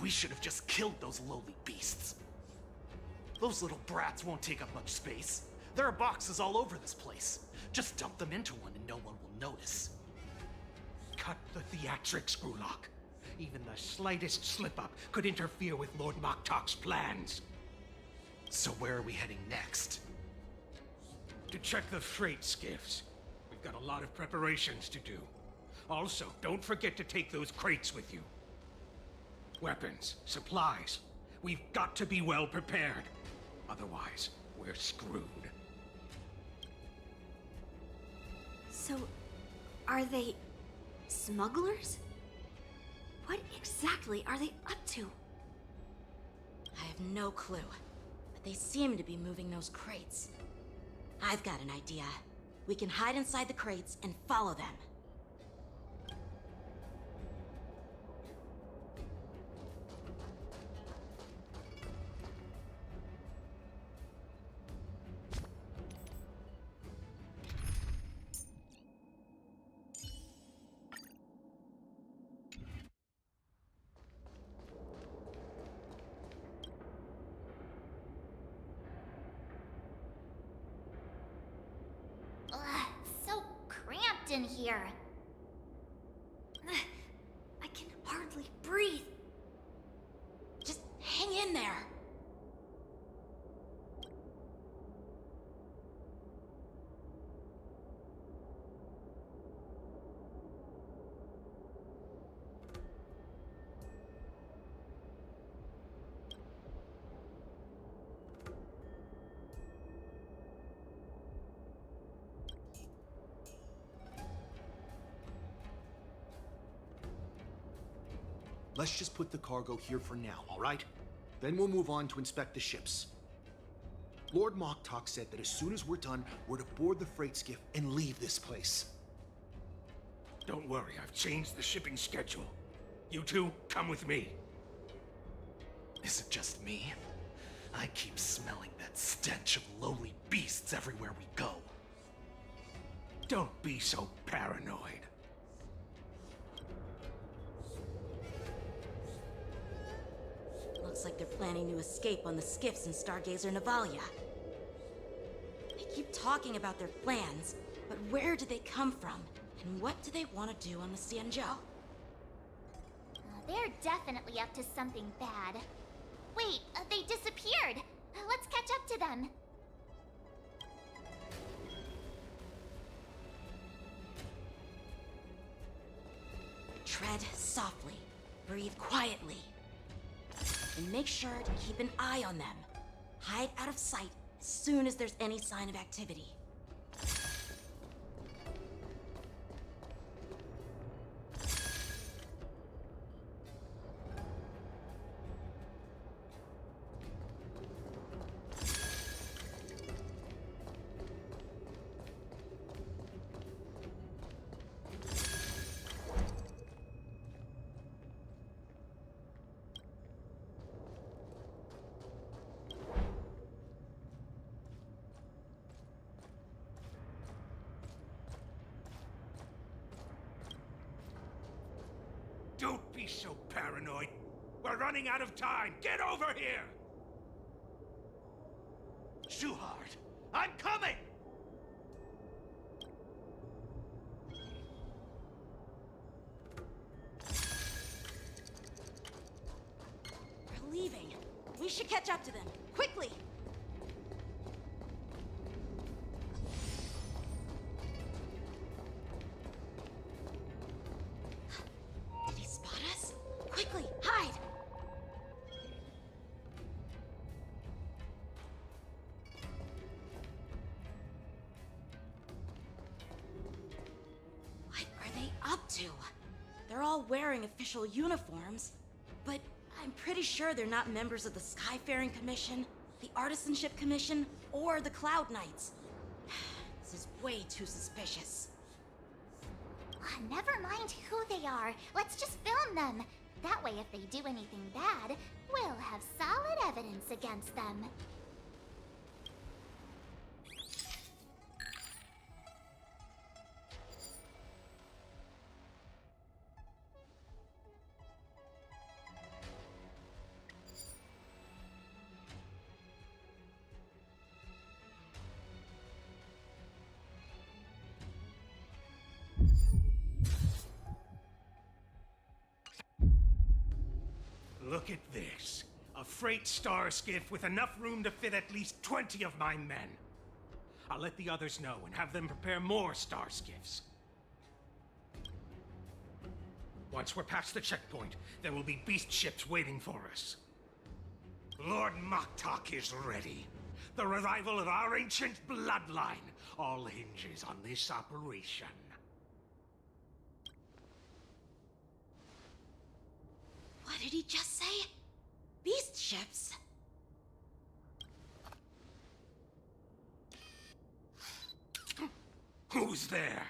We should have just killed those lowly beasts. Those little brats won't take up much space. There are boxes all over this place. Just dump them into one and no one will notice. Cut the theatrics, Grulock. Even the slightest slip-up could interfere with Lord Moktok's plans. So where are we heading next? To check the freight skiffs. We've got a lot of preparations to do. Also, don't forget to take those crates with you. Weapons, supplies. We've got to be well prepared. Otherwise, we're screwed. So, are they smugglers? What exactly are they up to? I have no clue, but they seem to be moving those crates. I've got an idea. We can hide inside the crates and follow them. So cramped in here. I can hardly breathe. Just hang in there. Let's just put the cargo here for now, all right? Then we'll move on to inspect the ships. Lord Moktok said that as soon as we're done, we're to board the freight skiff and leave this place. Don't worry, I've changed the shipping schedule. You two, come with me. Is it just me? I keep smelling that stench of lowly beasts everywhere we go. Don't be so paranoid. Looks like they're planning to escape on the skiffs in Stargazer Navalia. They keep talking about their plans, but where do they come from? And what do they want to do on the Xianzhou? They're definitely up to something bad. Wait, they disappeared! Let's catch up to them. Tread softly, breathe quietly, and make sure to keep an eye on them. Hide out of sight as soon as there's any sign of activity. Don't be so paranoid. We're running out of time. Get over here! Shuhard, I'm coming! They're leaving. We should catch up to them. Quickly! Did he spot us? Quickly, hide! What are they up to? They're all wearing official uniforms, but I'm pretty sure they're not members of the Skyfaring Commission, the Artisanship Commission, or the Cloud Knights. This is way too suspicious. Never mind who they are. Let's just film them. That way, if they do anything bad, we'll have solid evidence against them. Look at this. A freight star skiff with enough room to fit at least 20 of my men. I'll let the others know and have them prepare more star skiffs. Once we're past the checkpoint, there will be beast ships waiting for us. Lord Moktok is ready. The revival of our ancient bloodline all hinges on this operation. What did he just say? Beast ships? Who's there?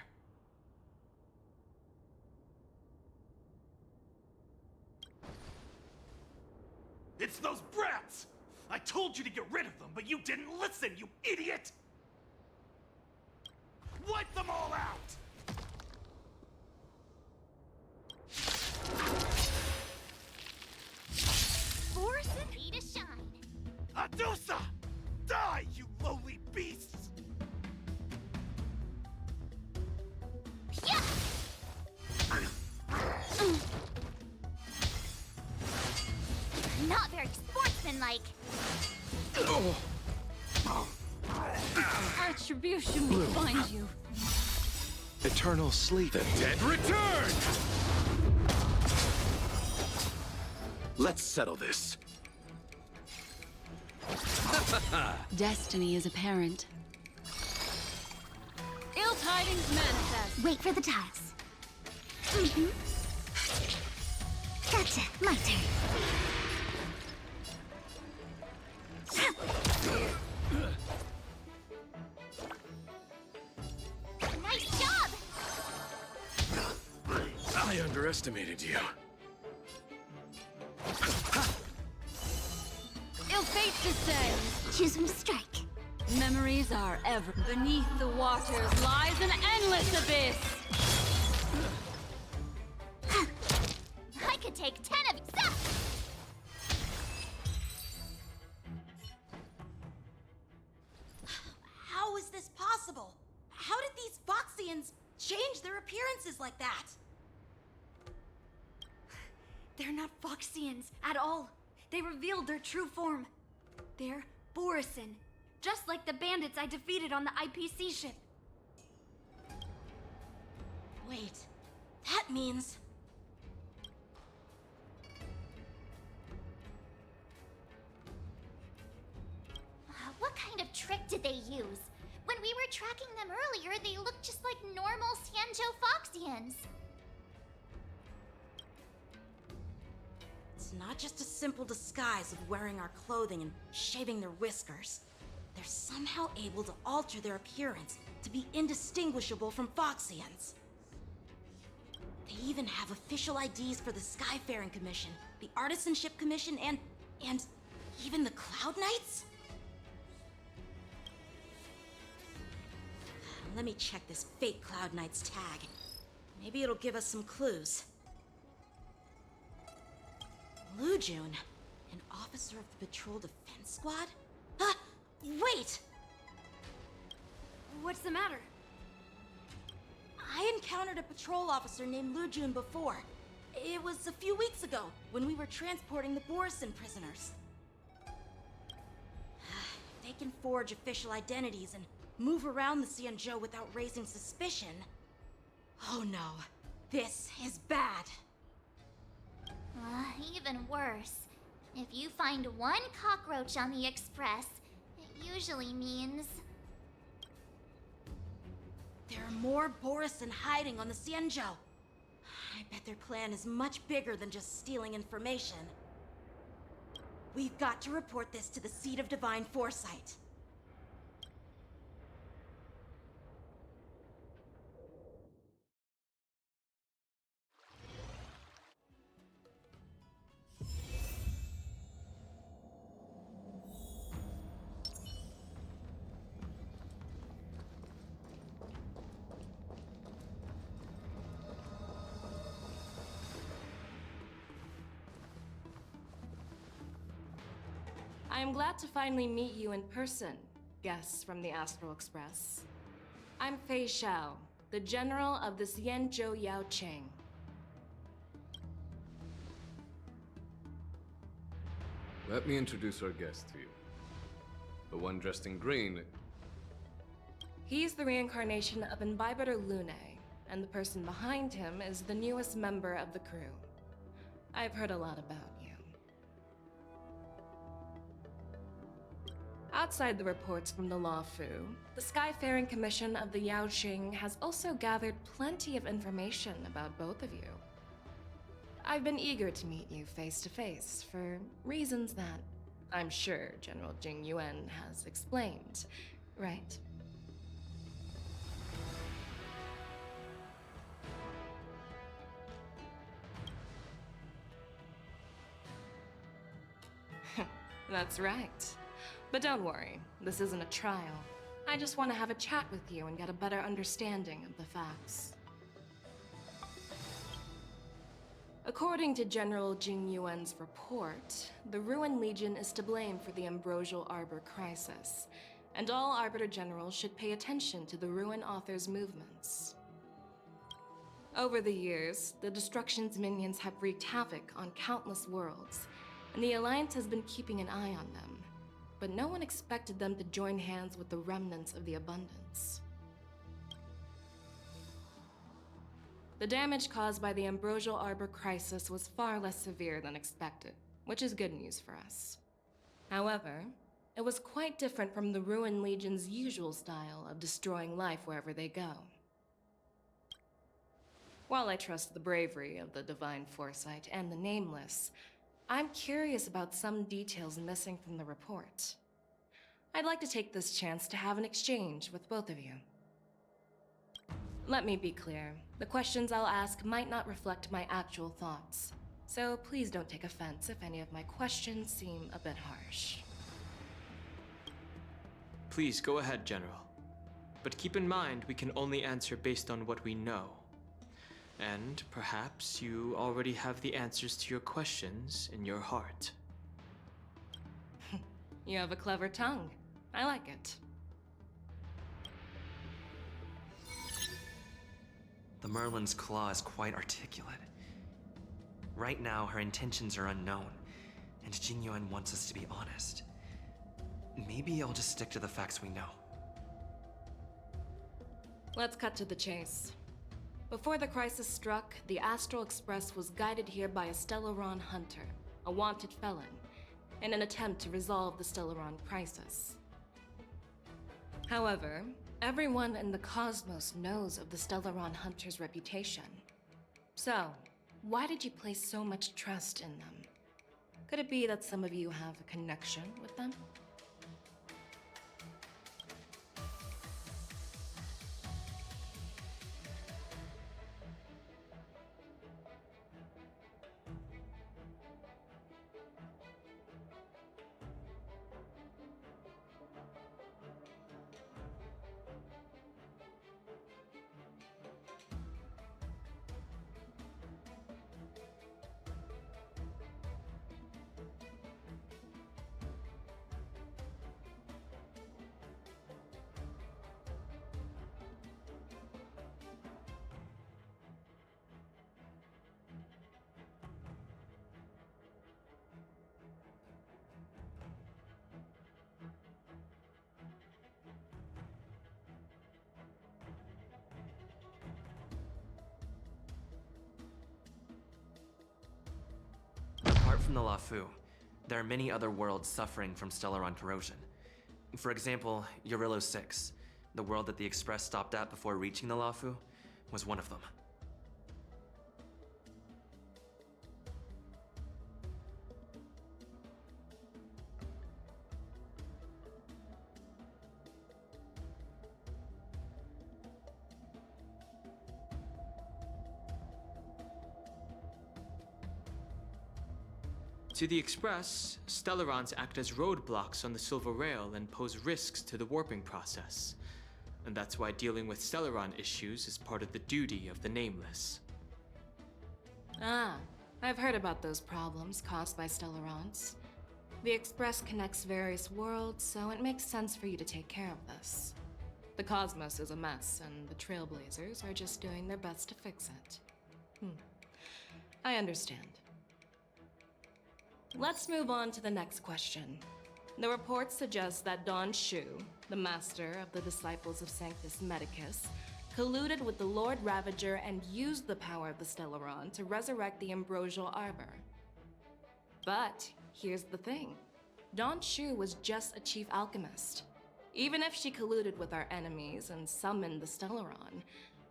It's those brats! I told you to get rid of them, but you didn't listen, you idiot! Wipe them all out! Borson? Free to shine. Adusa! Die, you lowly beasts! Yeah! Not very sportsmanlike. Retribution will find you. Eternal sleep. The dead return! Let's settle this. Destiny is apparent. Ill tidings manifest. Wait for the tiles. Gotcha. My turn. Nice job! I underestimated you. Ill fate descends. Choose when to strike. Memories are ever. Beneath the waters lies an endless abyss. I could take 10 of you. Stop! How is this possible? How did these Foxians change their appearances like that? They're not Foxians at all. They revealed their true form. They're Borison, just like the bandits I defeated on the IPC ship. Wait, that means... What kind of trick did they use? When we were tracking them earlier, they looked just like normal Sanjo Foxians. It's not just a simple disguise of wearing our clothing and shaving their whiskers. They're somehow able to alter their appearance to be indistinguishable from Foxians. They even have official IDs for the Skyfaring Commission, the Artisanship Commission, and even the Cloud Knights? Let me check this fake Cloud Knight's tag. Maybe it'll give us some clues. Lujun, an officer of the Patrol Defense Squad? Wait! What's the matter? I encountered a patrol officer named Lujun before. It was a few weeks ago, when we were transporting the Borison prisoners. If they can forge official identities and move around the Xianzhou without raising suspicion... Oh no, this is bad. Even worse. If you find one cockroach on the Express, it usually means... There are more Borison hiding on the Xianzhou. I bet their plan is much bigger than just stealing information. We've got to report this to the Seat of Divine Foresight. I am glad to finally meet you in person, guests from the Astral Express. I'm Fei Xiao, the General of the Xianzhou Yaocheng. Let me introduce our guest to you. The one dressed in green. He's the reincarnation of Imbibitor Lunae, and the person behind him is the newest member of the crew. I've heard a lot about you. Outside the reports from the Law Fu, the Skyfaring Commission of the Yaoqing has also gathered plenty of information about both of you. I've been eager to meet you face to face for reasons that I'm sure General Jing Yuan has explained, right? That's right. But don't worry, this isn't a trial. I just want to have a chat with you and get a better understanding of the facts. According to General Jing Yuan's report, the Ruin Legion is to blame for the Ambrosial Arbor crisis, and all Arbiter Generals should pay attention to the Ruin Author's movements. Over the years, the Destruction's minions have wreaked havoc on countless worlds, and the Alliance has been keeping an eye on them. But no one expected them to join hands with the remnants of the Abundance. The damage caused by the Ambrosial Arbor crisis was far less severe than expected, which is good news for us. However, it was quite different from the Ruin Legion's usual style of destroying life wherever they go. While I trust the bravery of the Divine Foresight and the Nameless, I'm curious about some details missing from the report. I'd like to take this chance to have an exchange with both of you. Let me be clear, the questions I'll ask might not reflect my actual thoughts, so please don't take offense if any of my questions seem a bit harsh. Please go ahead, General. But keep in mind we can only answer based on what we know. And perhaps you already have the answers to your questions in your heart. You have a clever tongue. I like it. The Merlin's claw is quite articulate. Right now, her intentions are unknown, and Jing Yuan wants us to be honest. Maybe I'll just stick to the facts we know. Let's cut to the chase. Before the crisis struck, the Astral Express was guided here by a Stellaron hunter, a wanted felon, in an attempt to resolve the Stellaron crisis. However, everyone in the cosmos knows of the Stellaron hunter's reputation. So, why did you place so much trust in them? Could it be that some of you have a connection with them? Apart from the Lafu, there are many other worlds suffering from Stellaron corrosion. For example, Eurillo 6, the world that the Express stopped at before reaching the Lafu, was one of them. To the Express, Stellarons act as roadblocks on the Silver Rail and pose risks to the warping process. And that's why dealing with Stellaron issues is part of the duty of the Nameless. Ah, I've heard about those problems caused by Stellarons. The Express connects various worlds, so it makes sense for you to take care of this. The cosmos is a mess, and the Trailblazers are just doing their best to fix it. I understand. Let's move on to the next question. The reports suggest that Don Shu, the master of the Disciples of Sanctus Medicus, colluded with the Lord Ravager and used the power of the Stellaron to resurrect the Ambrosial Arbor. But here's the thing. Don Shu was just a chief alchemist. Even if she colluded with our enemies and summoned the Stellaron,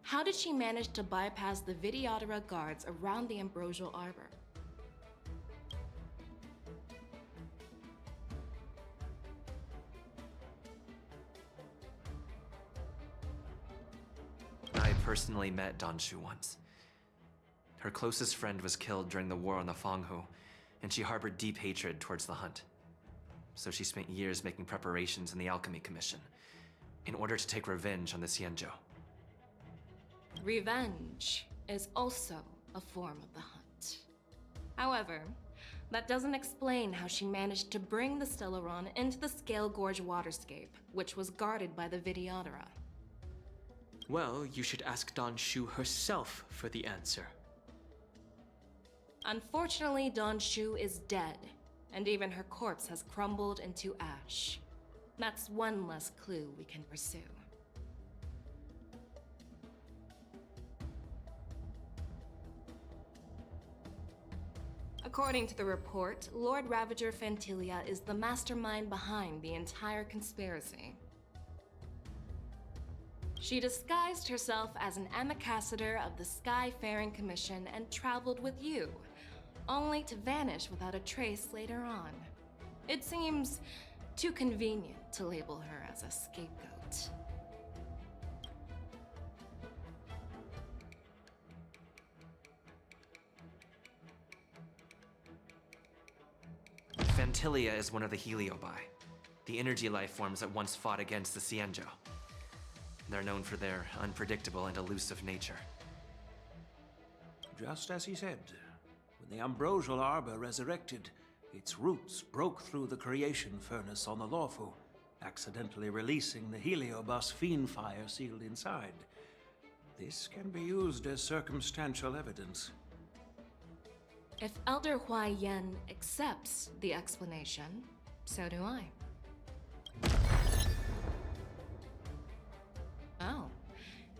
how did she manage to bypass the Videodora guards around the Ambrosial Arbor? I personally met Don Shu once. Her closest friend was killed during the war on the Fanghu, and she harbored deep hatred towards the Hunt. So she spent years making preparations in the Alchemy Commission, in order to take revenge on the Xianzhou. Revenge is also a form of the Hunt. However, that doesn't explain how she managed to bring the Stellaron into the Scale Gorge waterscape, which was guarded by the Videodora. Well, you should ask Don Shu herself for the answer. Unfortunately, Don Shu is dead, and even her corpse has crumbled into ash. That's one less clue we can pursue. According to the report, Lord Ravager Fantilia is the mastermind behind the entire conspiracy. She disguised herself as an ambassador of the Skyfaring Commission and traveled with you, only to vanish without a trace later on. It seems too convenient to label her as a scapegoat. Fantilia is one of the Heliobi, the energy life forms that once fought against the Xianzhou. They're known for their unpredictable and elusive nature. Just as he said, when the Ambrosial Arbor resurrected, its roots broke through the creation furnace on the Lawfu, accidentally releasing the Heliobus fiend fire sealed inside. This can be used as circumstantial evidence. If Elder Huai Yen accepts the explanation, so do I. Oh,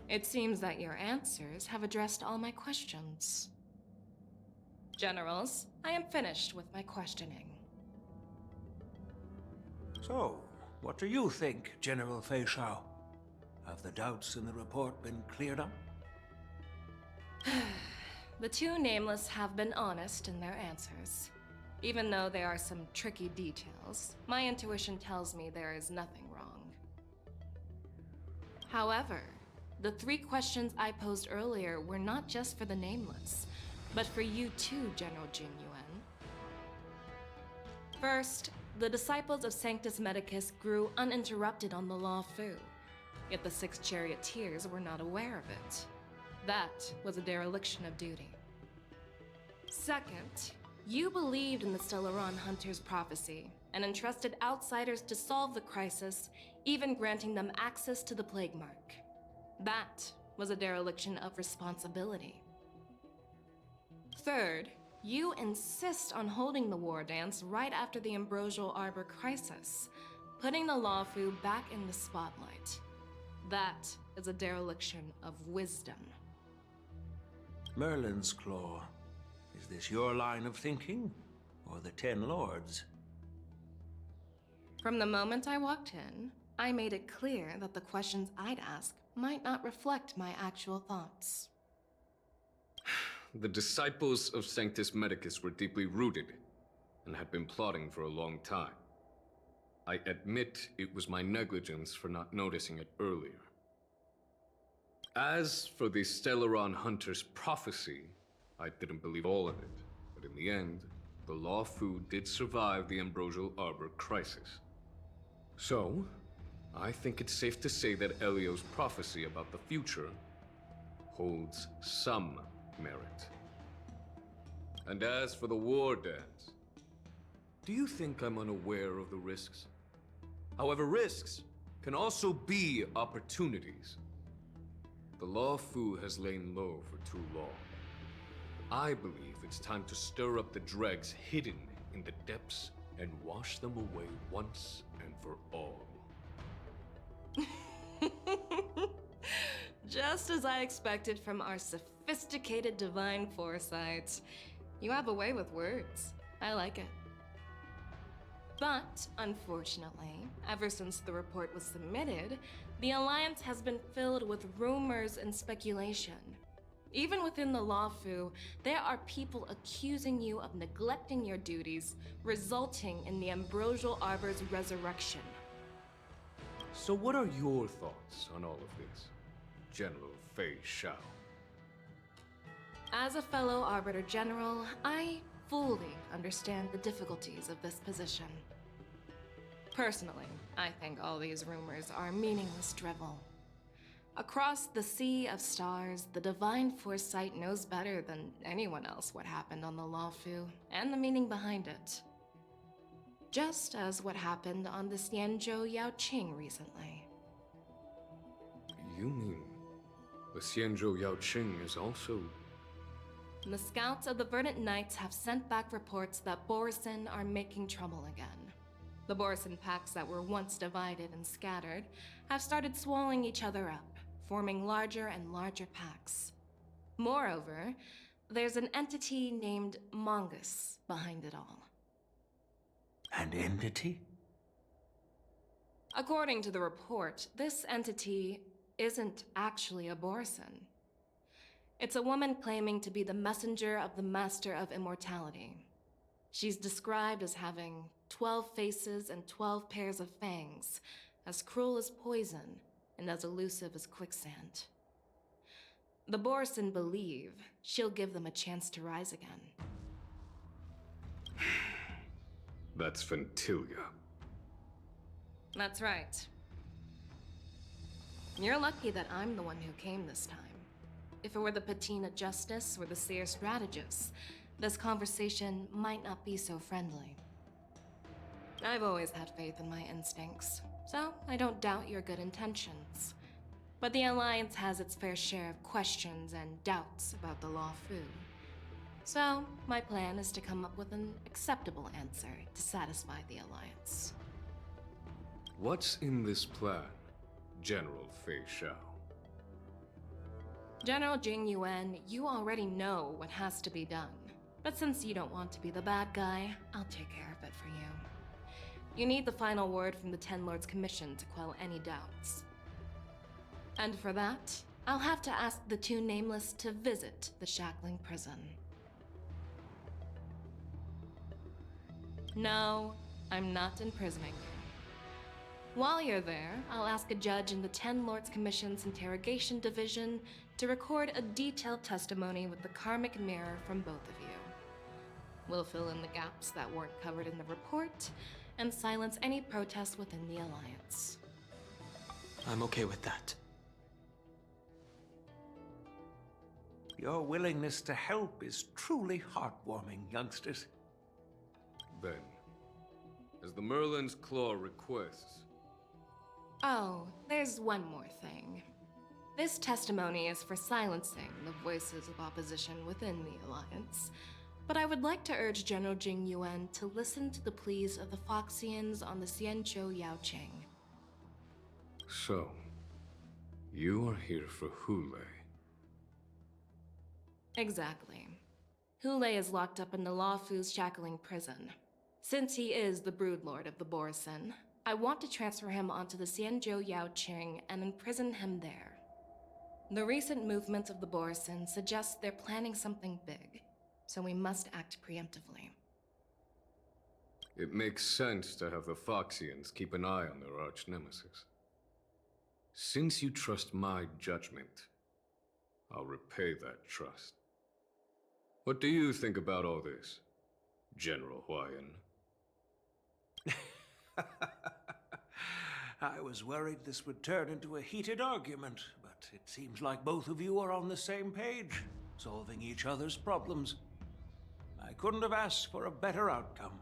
it seems that your answers have addressed all my questions. Generals, I am finished with my questioning. So, what do you think, General Fei Shao? Have the doubts in the report been cleared up? The two nameless have been honest in their answers. Even though there are some tricky details, my intuition tells me there is nothing wrong. However, the 3 questions I posed earlier were not just for the nameless, but for you too, General Jing Yuan. First, the Disciples of Sanctus Medicus grew uninterrupted on the Lawfu, yet the 6 charioteers were not aware of it. That was a dereliction of duty. Second, you believed in the Stellaron Hunter's prophecy and entrusted outsiders to solve the crisis, even granting them access to the Plague Mark. That was a dereliction of responsibility. Third, you insist on holding the war dance right after the Ambrosial Arbor crisis, putting the Lawfu back in the spotlight. That is a dereliction of wisdom. Merlin's Claw. Is this your line of thinking, or the 10 Lords? From the moment I walked in, I made it clear that the questions I'd ask might not reflect my actual thoughts. The Disciples of Sanctus Medicus were deeply rooted and had been plotting for a long time. I admit it was my negligence for not noticing it earlier. As for the Stellaron Hunter's prophecy, I didn't believe all of it, but in the end, the Lawfu did survive the Ambrosial Arbor crisis. So, I think it's safe to say that Elio's prophecy about the future holds some merit. And as for the war dance, do you think I'm unaware of the risks? However, risks can also be opportunities. The Lawfu has lain low for too long. I believe it's time to stir up the dregs hidden in the depths and wash them away once and for all. Just as I expected from our sophisticated divine foresight. You have a way with words. I like it. But, unfortunately, ever since the report was submitted, the Alliance has been filled with rumors and speculation. Even within the Lawfu, there are people accusing you of neglecting your duties, resulting in the Ambrosial Arbor's resurrection. So what are your thoughts on all of this, General Fei Shao? As a fellow Arbiter General, I fully understand the difficulties of this position. Personally, I think all these rumors are meaningless drivel. Across the sea of stars, the Divine Foresight knows better than anyone else what happened on the Lawfu and the meaning behind it. Just as what happened on the Xianzhou Yaoqing recently. You mean the Xianzhou Yaoqing is also... The scouts of the Verdant Knights have sent back reports that Borisin are making trouble again. The Borisin packs that were once divided and scattered have started swallowing each other up, forming larger and larger packs. Moreover, there's an entity named Mongus behind it all. An entity? According to the report, this entity isn't actually a Borisin. It's a woman claiming to be the messenger of the Master of Immortality. She's described as having 12 faces and 12 pairs of fangs, as cruel as poison and as elusive as quicksand. The Borisin believe she'll give them a chance to rise again. That's Ventilia. That's right. You're lucky that I'm the one who came this time. If it were the Patina Justice or the Seer Strategist, this conversation might not be so friendly. I've always had faith in my instincts, so I don't doubt your good intentions. But the Alliance has its fair share of questions and doubts about the Lawfu. So, my plan is to come up with an acceptable answer to satisfy the Alliance. What's in this plan, General Fei Shao? General Jing Yuan, you already know what has to be done. But since you don't want to be the bad guy, I'll take care of it for you. You need the final word from the Ten Lords Commission to quell any doubts. And for that, I'll have to ask the two Nameless to visit the Shackling Prison. No, I'm not imprisoning you. While you're there, I'll ask a judge in the Ten Lords Commission's Interrogation Division to record a detailed testimony with the karmic mirror from both of you. We'll fill in the gaps that weren't covered in the report, and silence any protests within the Alliance. I'm okay with that. Your willingness to help is truly heartwarming, youngsters. Then, as the Merlin's Claw requests... Oh, there's one more thing. This testimony is for silencing the voices of opposition within the Alliance, but I would like to urge General Jing Yuan to listen to the pleas of the Foxians on the Xianzhou Yaoqing. So, you are here for Hoolay. Exactly. Hoolay is locked up in the Lawfu's Shackling Prison. Since he is the Broodlord of the Borisin, I want to transfer him onto the Xianzhou Yaoqing and imprison him there. The recent movements of the Borisin suggest they're planning something big, so we must act preemptively. It makes sense to have the Foxians keep an eye on their arch-nemesis. Since you trust my judgment, I'll repay that trust. What do you think about all this, General Huayan? I was worried this would turn into a heated argument, but it seems like both of you are on the same page, solving each other's problems. I couldn't have asked for a better outcome.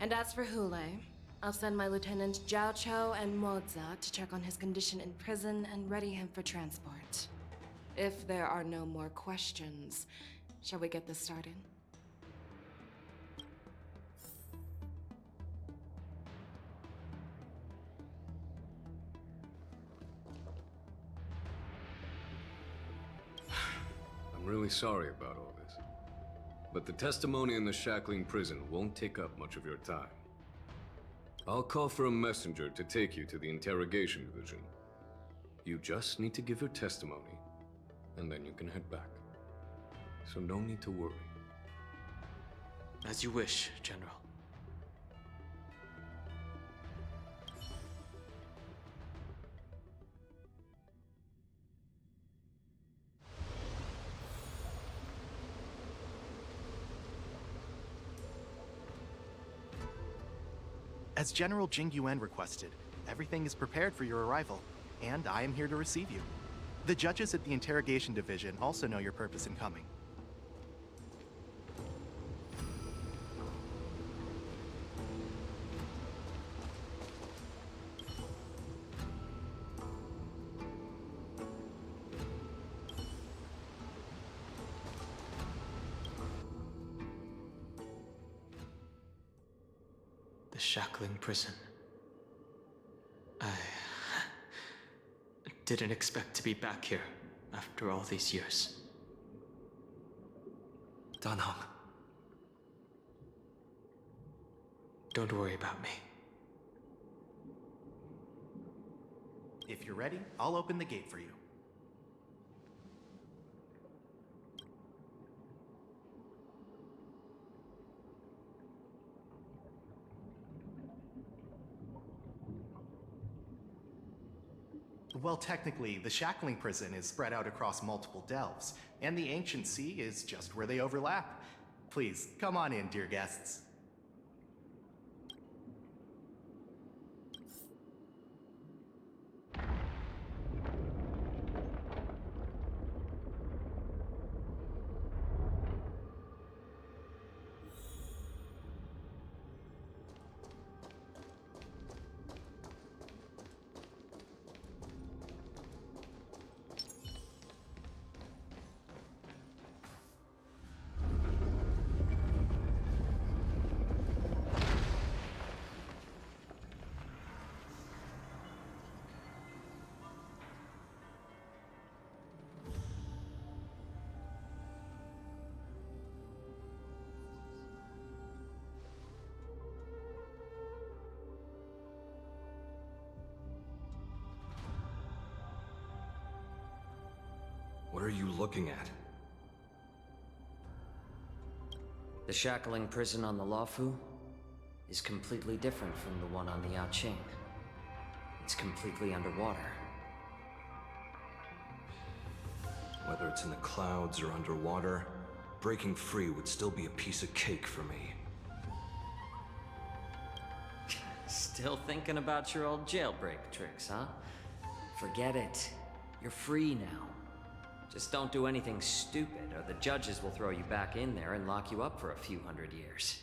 And as for Hoolay, I'll send my lieutenants Zhao Chou and Moza to check on his condition in prison and ready him for transport. If there are no more questions, shall we get this started? I'm really sorry about all this. But the testimony in the shackling prison won't take up much of your time. I'll call for a messenger to take you to the interrogation division. You just need to give your testimony, and then you can head back. So no need to worry. As you wish, General. As General Jing Yuan requested, everything is prepared for your arrival, and I am here to receive you. The judges at the interrogation division also know your purpose in coming. The shackling prison. I didn't expect to be back here after all these years. Danhong. Don't worry about me. If you're ready, I'll open the gate for you. Well, technically, the shackling prison is spread out across multiple delves, and the ancient sea is just where they overlap. Please, come on in, dear guests. What are you looking at? The shackling prison on the Luofu is completely different from the one on the Yaoqing. It's completely underwater. Whether it's in the clouds or underwater, breaking free would still be a piece of cake for me. Still thinking about your old jailbreak tricks, huh? Forget it. You're free now. Just don't do anything stupid, or the judges will throw you back in there and lock you up for a few hundred years.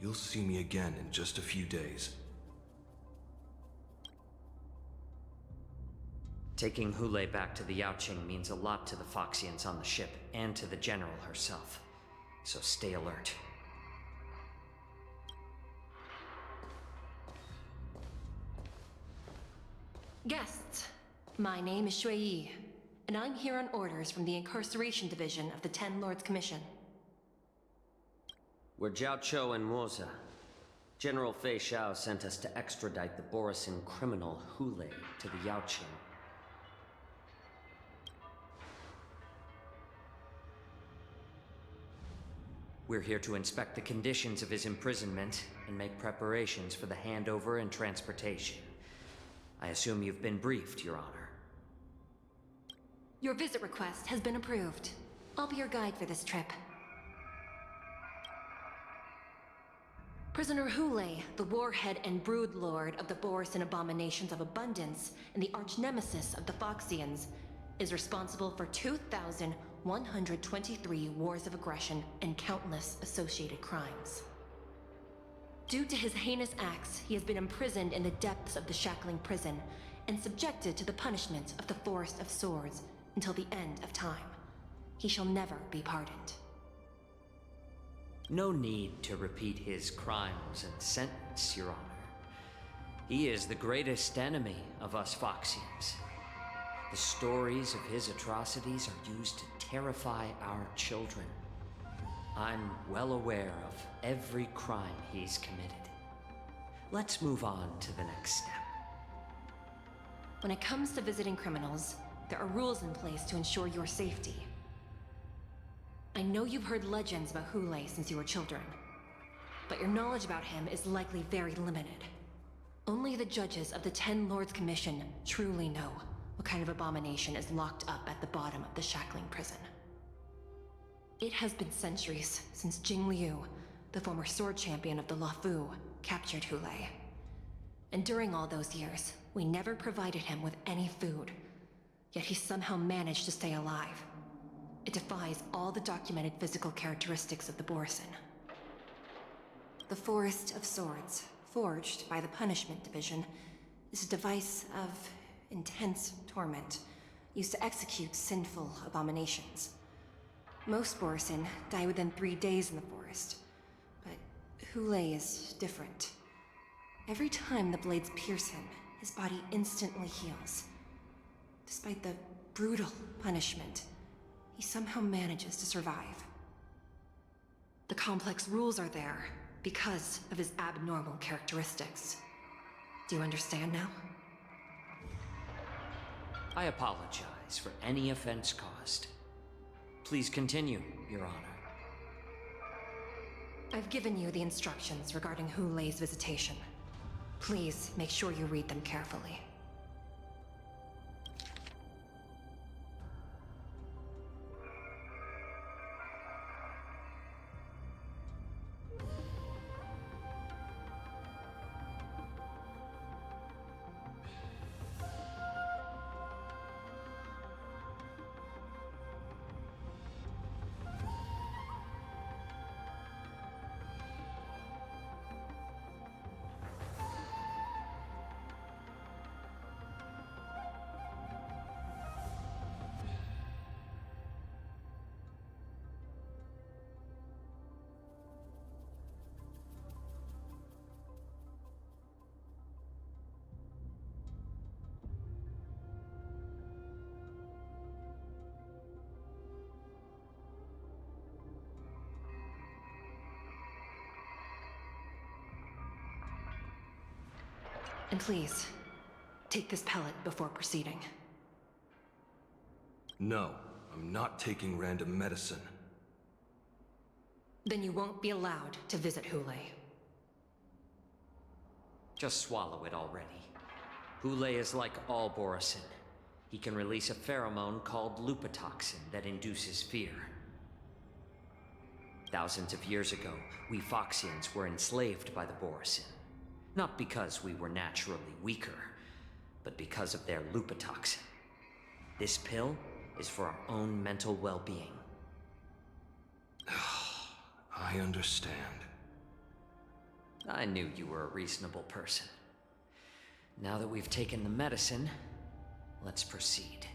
You'll see me again in just a few days. Taking Hoolay back to the Yaoqing means a lot to the Foxians on the ship, and to the General herself. So stay alert. Guests, my name is Shui Yi, and I'm here on orders from the Incarceration Division of the Ten Lords Commission. We're Jiao Cho and Moza. General Fei Xiao sent us to extradite the Borisin criminal Hoolay to the Yaoqing. We're here to inspect the conditions of his imprisonment and make preparations for the handover and transportation. I assume you've been briefed, Your Honor. Your visit request has been approved. I'll be your guide for this trip. Prisoner Hoolay, the warhead and brood lord of the Borisin abominations of abundance and the arch-nemesis of the Foxians, is responsible for 2,123 wars of aggression and countless associated crimes. Due to his heinous acts, he has been imprisoned in the depths of the shackling prison and subjected to the punishment of the Forest of Swords until the end of time. He shall never be pardoned. No need to repeat his crimes and sentence, Your Honor. He is the greatest enemy of us Foxians. The stories of his atrocities are used to terrify our children. I'm well aware of every crime he's committed. Let's move on to the next step. When it comes to visiting criminals, there are rules in place to ensure your safety. I know you've heard legends about Hoolay since you were children, but your knowledge about him is likely very limited. Only the judges of the Ten Lords Commission truly know what kind of abomination is locked up at the bottom of the shackling prison. It has been centuries since Jing Liu, the former sword champion of the Luofu, captured Hoolay. And during all those years, we never provided him with any food. Yet he somehow managed to stay alive. It defies all the documented physical characteristics of the Borisin. The Forest of Swords, forged by the Punishment Division, is a device of intense torment, used to execute sinful abominations. Most Borisin die within 3 days in the forest, but Hoolay is different. Every time the blades pierce him, his body instantly heals. Despite the brutal punishment, he somehow manages to survive. The complex rules are there because of his abnormal characteristics. Do you understand now? I apologize for any offense caused. Please continue, Your Honor. I've given you the instructions regarding Hoolay's visitation. Please make sure you read them carefully. And please, take this pellet before proceeding. No, I'm not taking random medicine. Then you won't be allowed to visit Hoolay. Just swallow it already. Hoolay is like all Borisin. He can release a pheromone called lupatoxin that induces fear. Thousands of years ago, we Foxians were enslaved by the Borisin. Not because we were naturally weaker, but because of their lupatoxin. This pill is for our own mental well-being. I understand. I knew you were a reasonable person. Now that we've taken the medicine, let's proceed.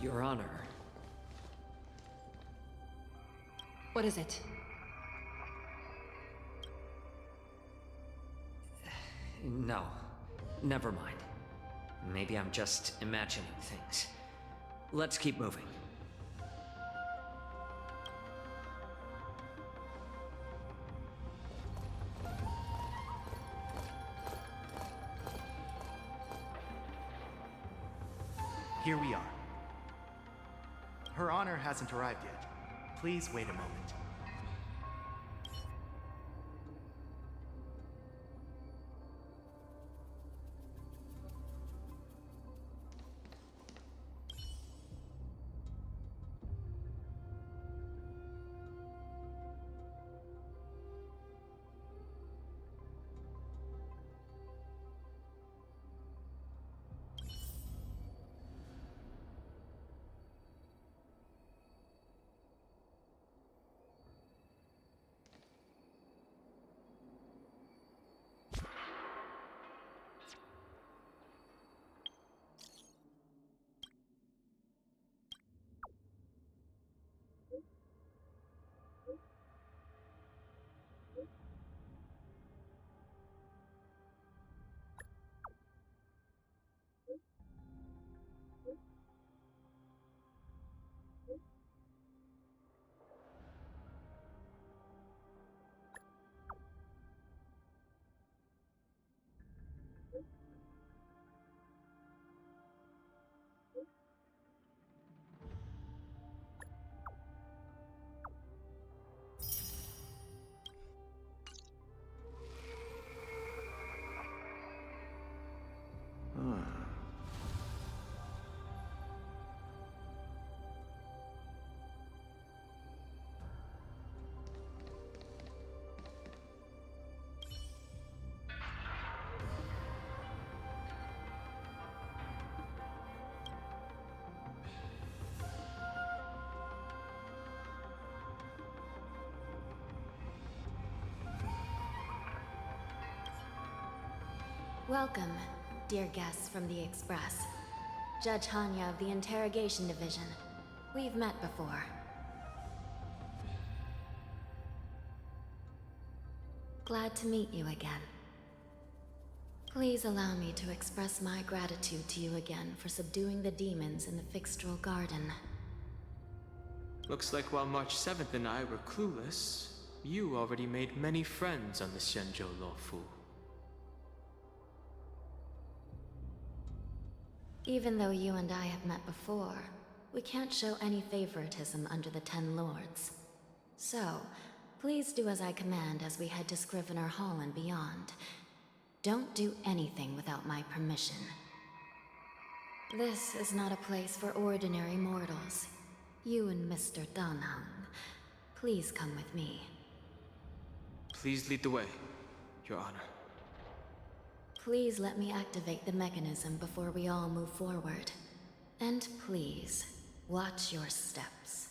Your Honor. What is it? No, never mind. Maybe I'm just imagining things. Let's keep moving. Here we are. Her Honor hasn't arrived yet. Please wait a moment. Welcome, dear guests from the Express. Judge Hanya of the Interrogation Division. We've met before. Glad to meet you again. Please allow me to express my gratitude to you again for subduing the demons in the Fixtral Garden. Looks like while March 7th and I were clueless, you already made many friends on the Xianzhou Luofu. Even though you and I have met before, we can't show any favoritism under the Ten Lords. So, please do as I command as we head to Scrivener Hall and beyond. Don't do anything without my permission. This is not a place for ordinary mortals. You and Mr. Danheng, please come with me. Please lead the way, Your Honor. Please let me activate the mechanism before we all move forward. And please, watch your steps.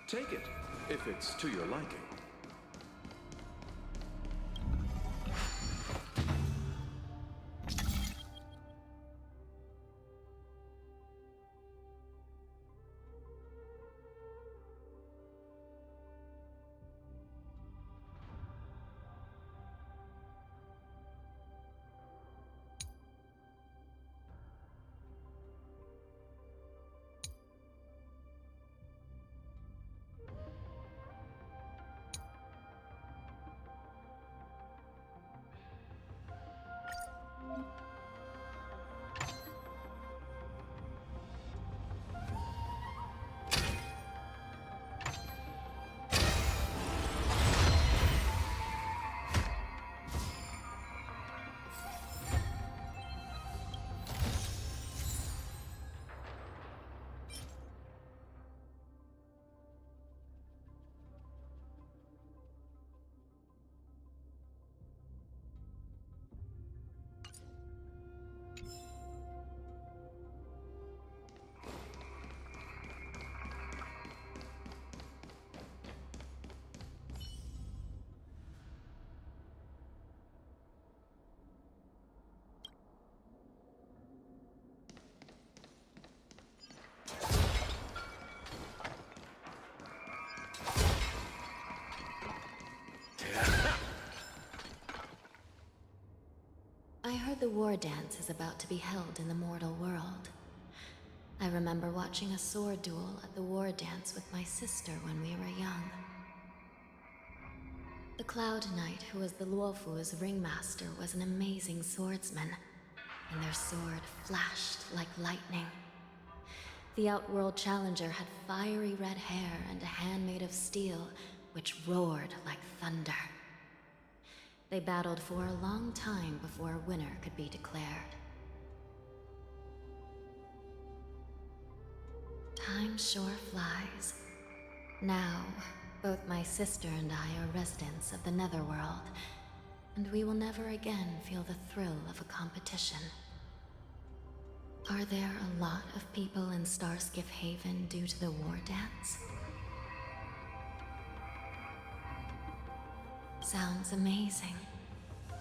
Take it, if it's to your liking. I heard the war dance is about to be held in the mortal world. I remember watching a sword duel at the war dance with my sister when we were young. The Cloud Knight, who was the Luofu's ringmaster, was an amazing swordsman, and their sword flashed like lightning. The Outworld Challenger had fiery red hair and a hand made of steel, which roared like thunder. They battled for a long time before a winner could be declared. Time sure flies. Now, both my sister and I are residents of the Netherworld, and we will never again feel the thrill of a competition. Are there a lot of people in Starskiff Haven due to the war dance? Sounds amazing.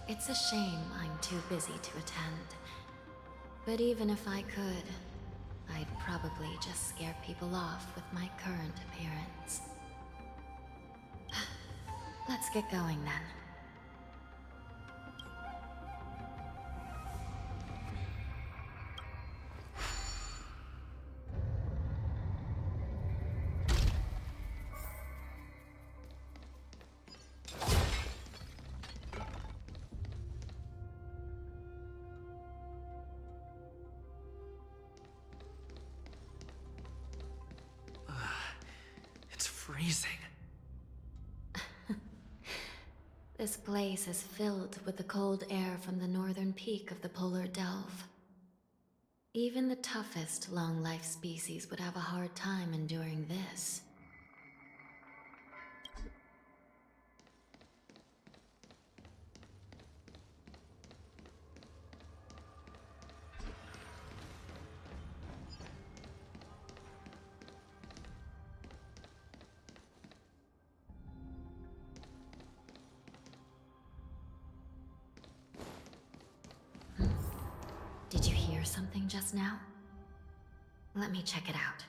It's a shame I'm too busy to attend. But even if I could, I'd probably just scare people off with my current appearance. Let's get going then. It's freezing. This place is filled with the cold air from the northern peak of the polar delve. Even the toughest long-life species would have a hard time enduring this. Did you hear something just now? Let me check it out.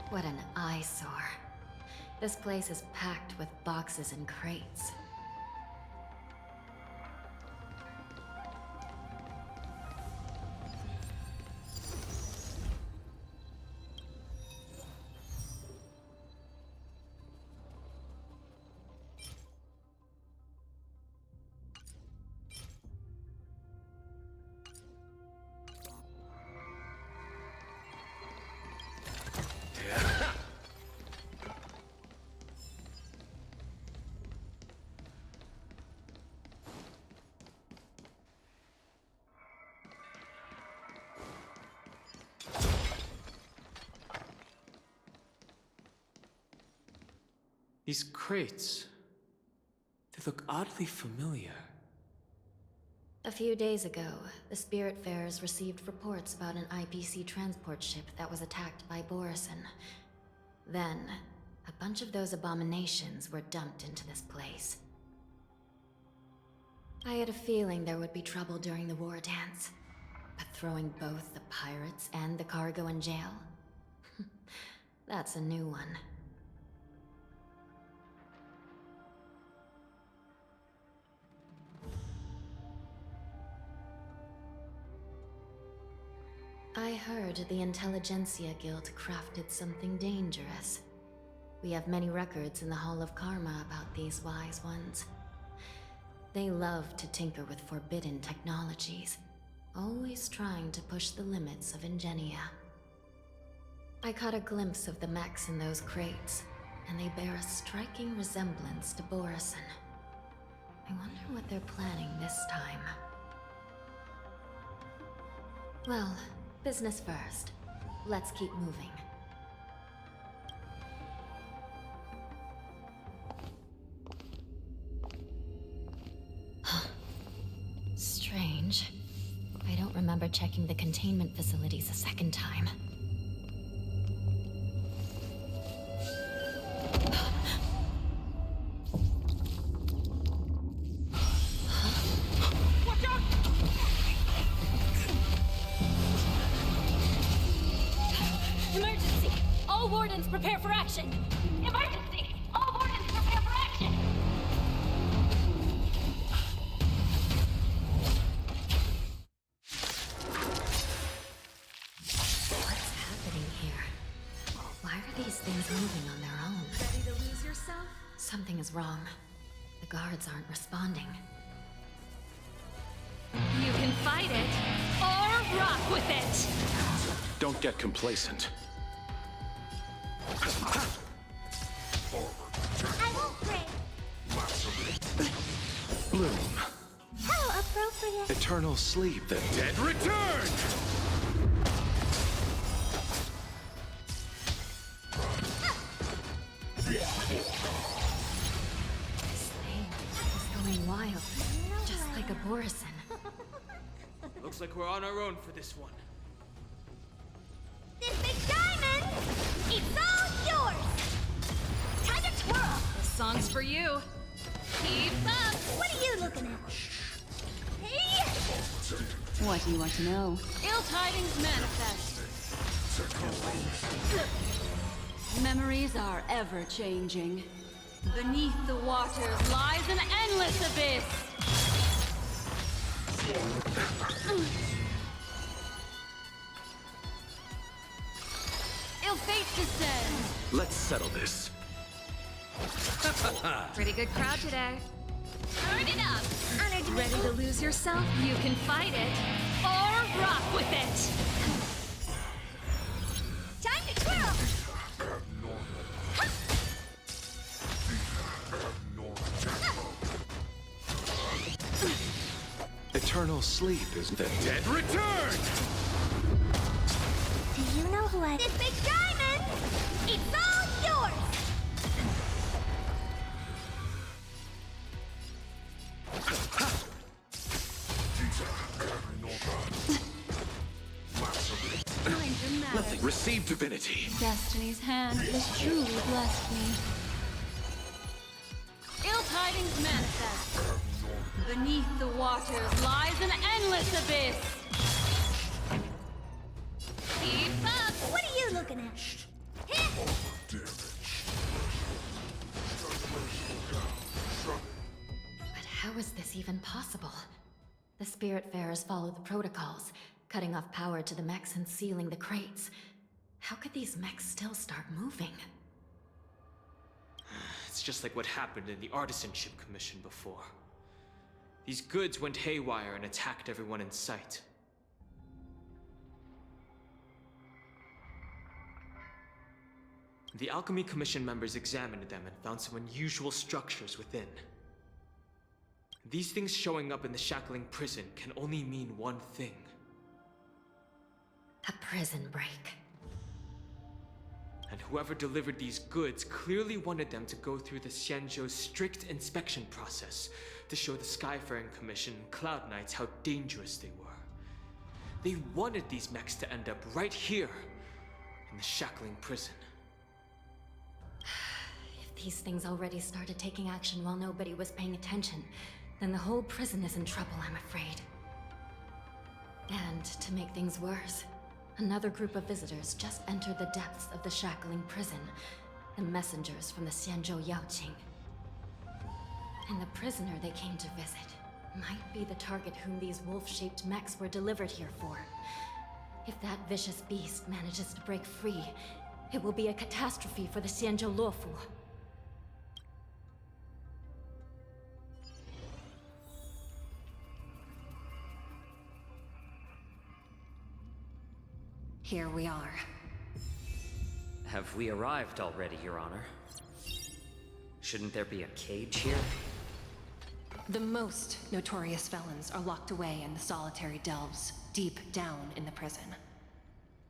What an eyesore. This place is packed with boxes and crates. These crates, they look oddly familiar. A few days ago, the Spiritfarers received reports about an IPC transport ship that was attacked by Borison. Then, a bunch of those abominations were dumped into this place. I had a feeling there would be trouble during the war dance, but throwing both the pirates and the cargo in jail? That's a new one. I heard the Intelligentsia Guild crafted something dangerous. We have many records in the Hall of Karma about these wise ones. They love to tinker with forbidden technologies, always trying to push the limits of Ingenia. I caught a glimpse of the mechs in those crates, and they bear a striking resemblance to Borison. I wonder what they're planning this time. Well, business first. Let's keep moving. Strange. I don't remember checking the containment facilities a second time. Watch out! Emergency! All wardens prepare for action! Emergency! All wardens prepare for action! What's happening here? Why are these things moving on their own? Ready to lose yourself? Something is wrong. The guards aren't responding. You can fight it, or rock with it! Don't get complacent. I won't break. Bloom. How appropriate. Eternal sleep. The dead return! This thing is going wild, just like a Borison. Looks like we're on our own for this one. This big diamond, it's all yours. Time to twirl. This song's for you. Keep up! What are you looking at? Hey! What do you want to know? Ill tidings manifest. Memories are ever changing. Beneath the waters lies an endless abyss. Ill fate descends. Let's settle this. Pretty good crowd today. Turn it up. Honored to Ready to lose yourself? You can fight it, or rock with it. Time to twirl. Eternal sleep is the dead return! Do you know who I... This big diamond, it's all yours. Nothing. Receive divinity. Destiny's hand has truly blessed me. Ill tidings manifest. Beneath the waters lies an endless abyss. Keep up! What are you looking at? But how is this even possible? The Spiritfarers follow the protocols, cutting off power to the mechs and sealing the crates. How could these mechs still start moving? It's just like what happened in the Artisanship Commission before. These goods went haywire and attacked everyone in sight. The Alchemy Commission members examined them and found some unusual structures within. These things showing up in the Shackling prison can only mean one thing. A prison break. And whoever delivered these goods clearly wanted them to go through the Xianzhou's strict inspection process to show the Skyfaring Commission and Cloud Knights how dangerous they were. They wanted these mechs to end up right here, in the shackling prison. If these things already started taking action while nobody was paying attention, then the whole prison is in trouble, I'm afraid. And to make things worse, another group of visitors just entered the depths of the shackling prison, the messengers from the Xianzhou Yaoqing. And the prisoner they came to visit might be the target whom these wolf-shaped mechs were delivered here for. If that vicious beast manages to break free, it will be a catastrophe for the Xianzhou Luofu. Here we are. Have we arrived already, Your Honor? Shouldn't there be a cage here? The most notorious felons are locked away in the solitary delves, deep down in the prison.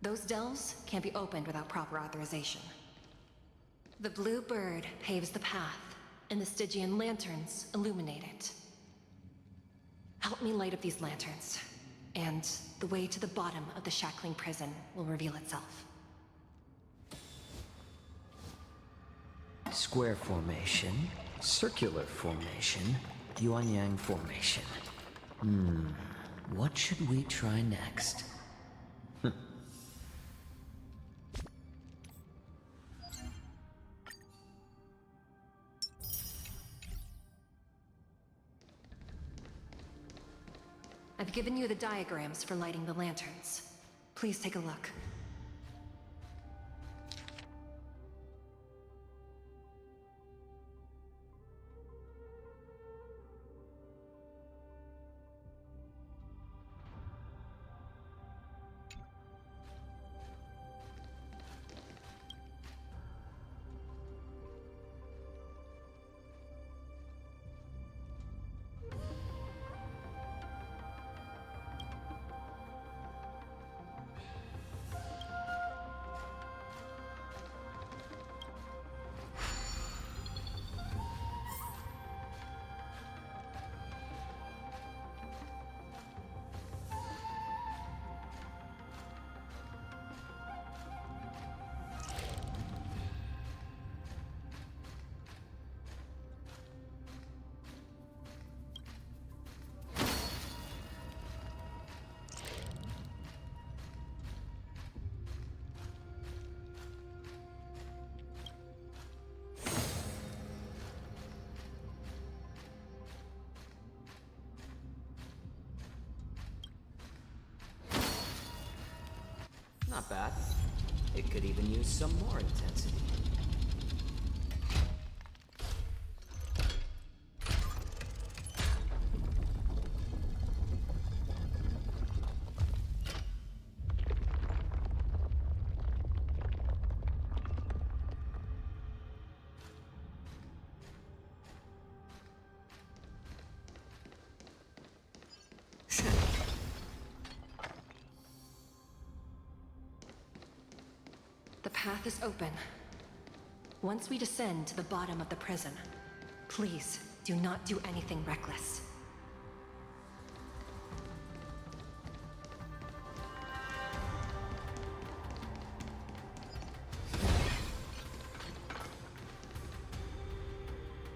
Those delves can't be opened without proper authorization. The blue bird paves the path, and the Stygian lanterns illuminate it. Help me light up these lanterns, and the way to the bottom of the shackling prison will reveal itself. Square formation, circular formation, Yuan-Yang formation. What should we try next? I've given you the diagrams for lighting the lanterns. Please take a look. Not bad. It could even use some more intensity. The path is open. Once we descend to the bottom of the prison, please do not do anything reckless.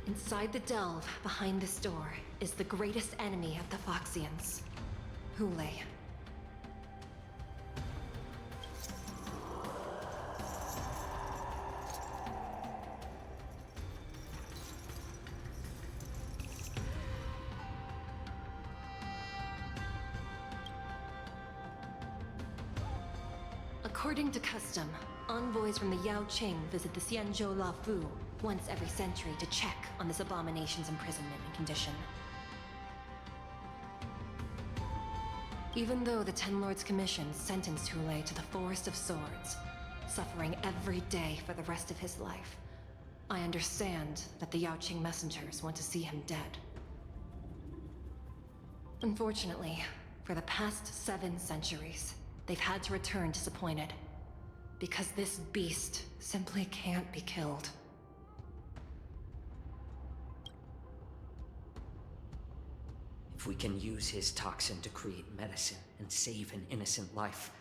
Inside the delve, behind this door, is the greatest enemy of the Foxians, Hoolay. According to custom, envoys from the Yaoqing visit the Xianzhou Luofu once every century to check on this abomination's imprisonment and condition. Even though the Ten Lords Commission sentenced Hoolay to the Forest of Swords, suffering every day for the rest of his life, I understand that the Yaoqing messengers want to see him dead. Unfortunately, for the past 7 centuries, they've had to return disappointed. Because this beast simply can't be killed. If we can use his toxin to create medicine and save an innocent life,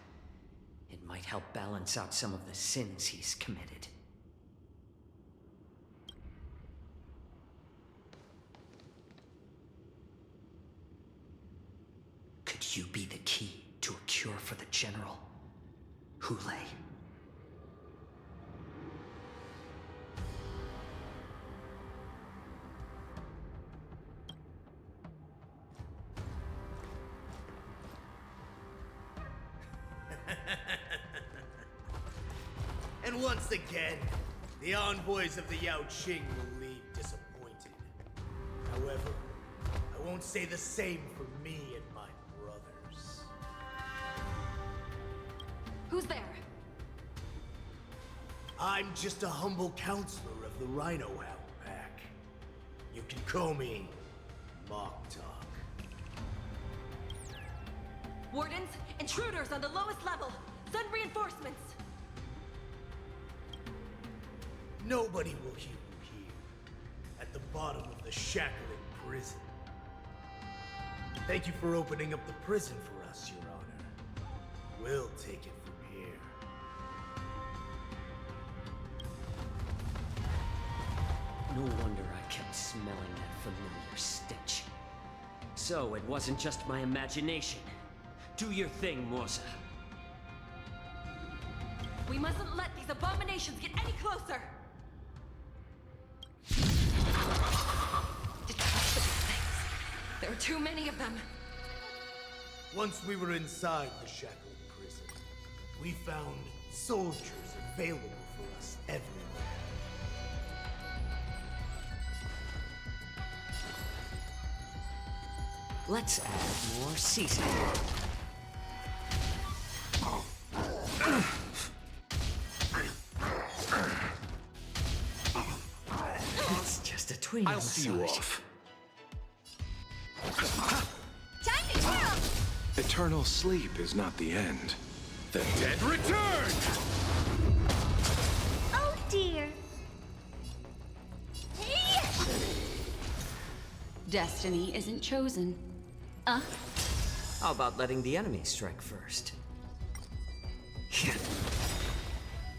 it might help balance out some of the sins he's committed. Could you be the key to a cure for the General? Hoolay. And once again, the envoys of the Yao Qing will leave disappointed. However, I won't say the same for me and my brothers. Who's there? I'm just a humble counselor of the Rhino Hound Pack. You can call me Mock Talk. Wardens, intruders on the lowest level. Send reinforcements. Nobody will hear you here, at the bottom of the shackling prison. Thank you for opening up the prison for us, Your Honor. We'll take it from here. No wonder I kept smelling that familiar stench. So it wasn't just my imagination. Do your thing, Morza. We mustn't let these abominations get any closer! Detestable things. There are too many of them. Once we were inside the shackling prison, we found soldiers available for us everywhere. Let's add more seasoning. It's just a tween. I'll see you off. Time to twirl! Eternal sleep is not the end. The dead return! Oh dear. Destiny isn't chosen. How about letting the enemy strike first?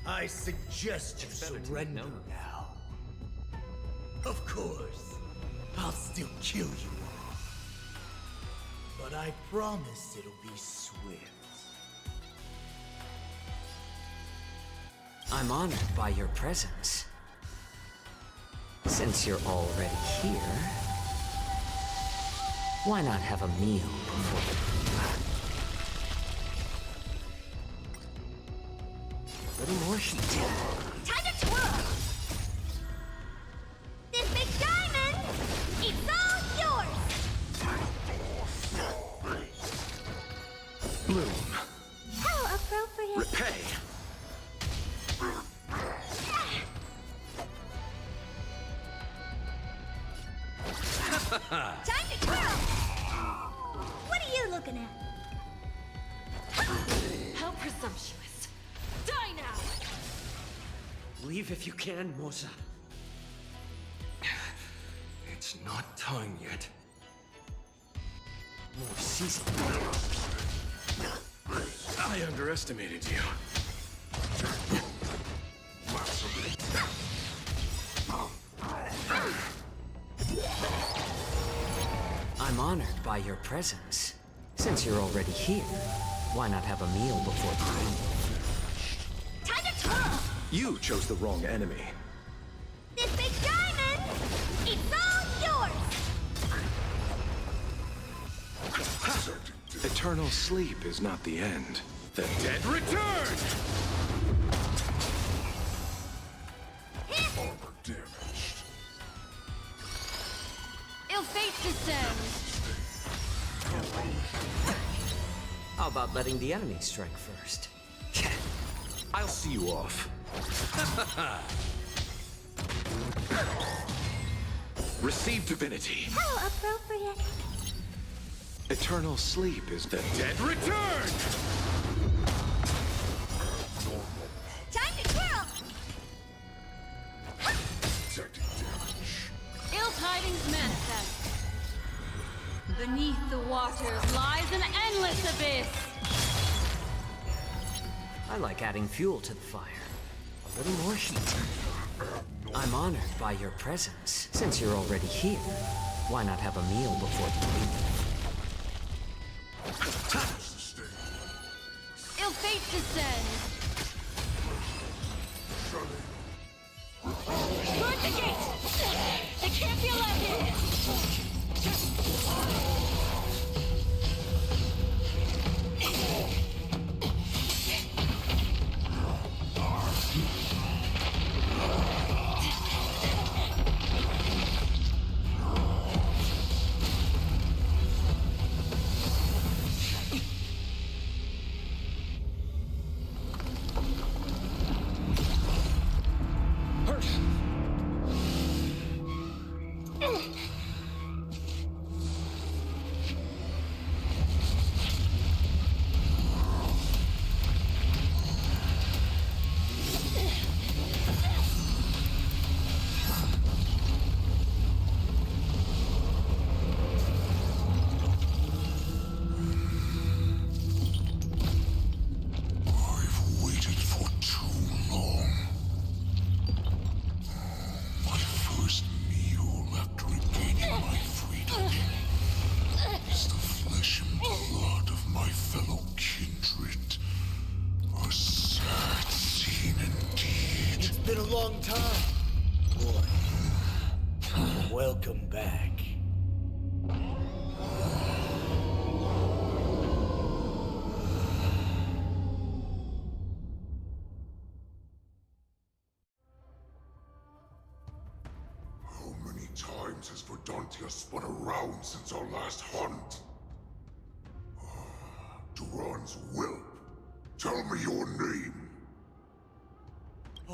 I suggest you surrender now. Of course, I'll still kill you all. But I promise it'll be swift. I'm honored by your presence. Since you're already here, why not have a meal before the... A little more heat. Time to twirl! This big diamond, it's all yours! Bloom. How appropriate. Repay. Time to twirl! What are you looking at? How presumptuous. Die now! Leave if you can, Morza. It's not time yet. More season. I underestimated you. I'm honored by your presence. Since you're already here, why not have a meal before the Time to twirl! You chose the wrong enemy. This big diamond, it's all yours! Eternal sleep is not the end. The dead return! Ill fate descends. How about letting the enemy strike first? I'll see you off. Receive divinity. How appropriate. Eternal sleep is the dead return! Tidings manifest. Beneath the waters lies an endless abyss. I like adding fuel to the fire. A little more heat. I'm honored by your presence. Since you're already here, why not have a meal before you leave? Ill fate descends. Guard the gate! They can't be allowed in! Been a long time, boy. Welcome back. How many times has Verdantia spun around since our last hunt? Duran's whelp. Tell me your name.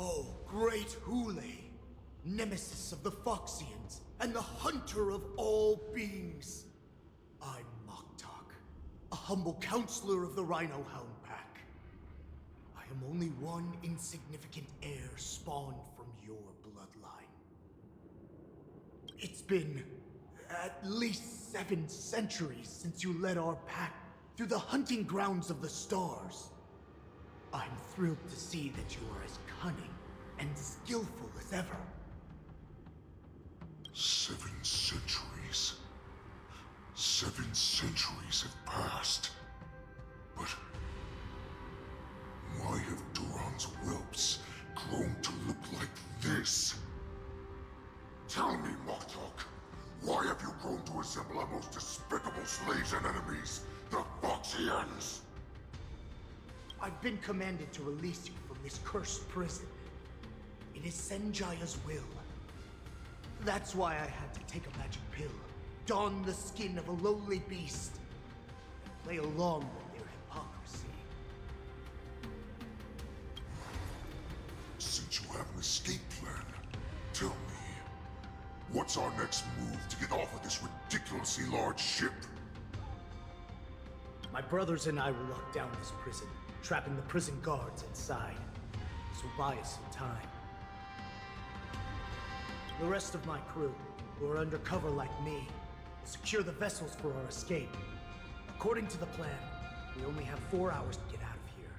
Oh, great Hoolay, nemesis of the Foxians, and the hunter of all beings. I'm Moktok, a humble counselor of the Rhino Hound Pack. I am only one insignificant heir spawned from your bloodline. It's been at least 7 centuries since you led our pack through the hunting grounds of the stars. I'm thrilled to see that you are as cunning and skillful as ever. 7 centuries. 7 centuries have passed. But why have Duran's whelps grown to look like this? Tell me, Moktok, why have you grown to resemble our most despicable slaves and enemies, the Foxians? I've been commanded to release you from this cursed prison. It is Senjaya's will. That's why I had to take a magic pill, don the skin of a lowly beast, and play along with their hypocrisy. Since you have an escape plan, tell me, what's our next move to get off of this ridiculously large ship? My brothers and I will lock down this prison, trapping the prison guards inside. This will buy us some time. The rest of my crew, who are undercover like me, will secure the vessels for our escape. According to the plan, we only have 4 hours to get out of here.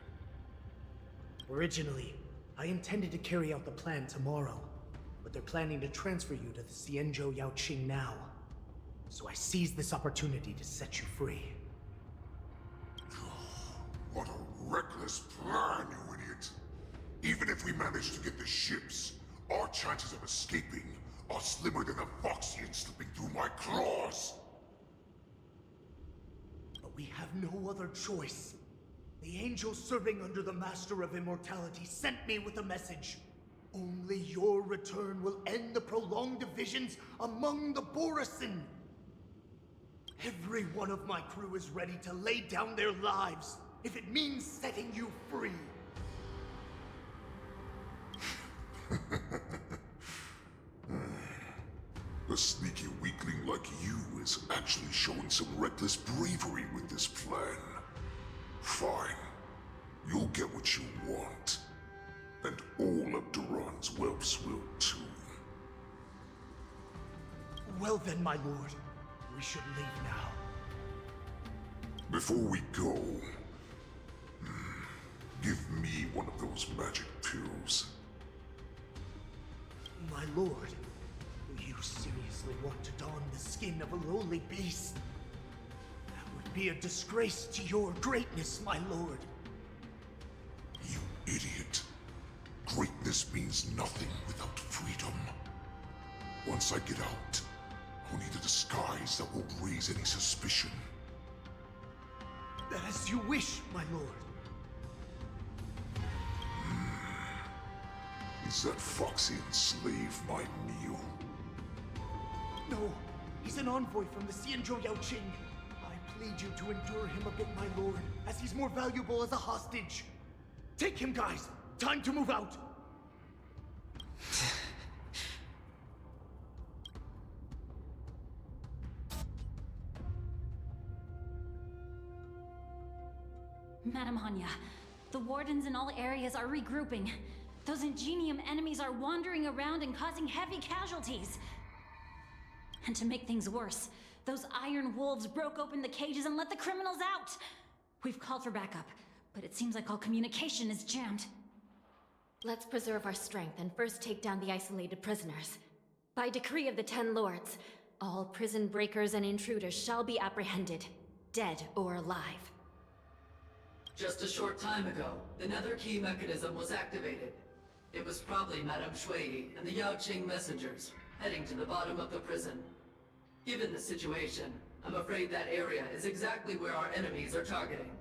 Originally, I intended to carry out the plan tomorrow, but they're planning to transfer you to the Xianzhou Yaoqing now. So I seized this opportunity to set you free. What a reckless plan, you idiot! Even if we manage to get the ships, our chances of escaping are slimmer than a Foxian slipping through my claws! But we have no other choice. The angel serving under the Master of Immortality sent me with a message. Only your return will end the prolonged divisions among the Borisin. Every one of my crew is ready to lay down their lives if it means setting you free. A sneaky weakling like you is actually showing some reckless bravery with this plan. Fine. You'll get what you want. And all of Duran's whelps will too. Well then, my lord. We should leave now. Before we go, give me one of those magic pills. My lord, you seriously want to don the skin of a lowly beast? That would be a disgrace to your greatness, my lord. You idiot. Greatness means nothing without freedom. Once I get out, I'll need a disguise that won't raise any suspicion. As you wish, my lord. Is that Foxian slave my meal? No, he's an envoy from the Xianzhou Yaoqing. I plead you to endure him a bit, my lord, as he's more valuable as a hostage. Take him, guys. Time to move out. Madam Hanya, the wardens in all areas are regrouping. Those Ingenium enemies are wandering around and causing heavy casualties. And to make things worse, those iron wolves broke open the cages and let the criminals out. We've called for backup, but it seems like all communication is jammed. Let's preserve our strength and first take down the isolated prisoners. By decree of the Ten Lords, all prison breakers and intruders shall be apprehended, dead or alive. Just a short time ago, the Nether Key mechanism was activated. It was probably Madame Shui and the Yaoqing messengers, heading to the bottom of the prison. Given the situation, I'm afraid that area is exactly where our enemies are targeting.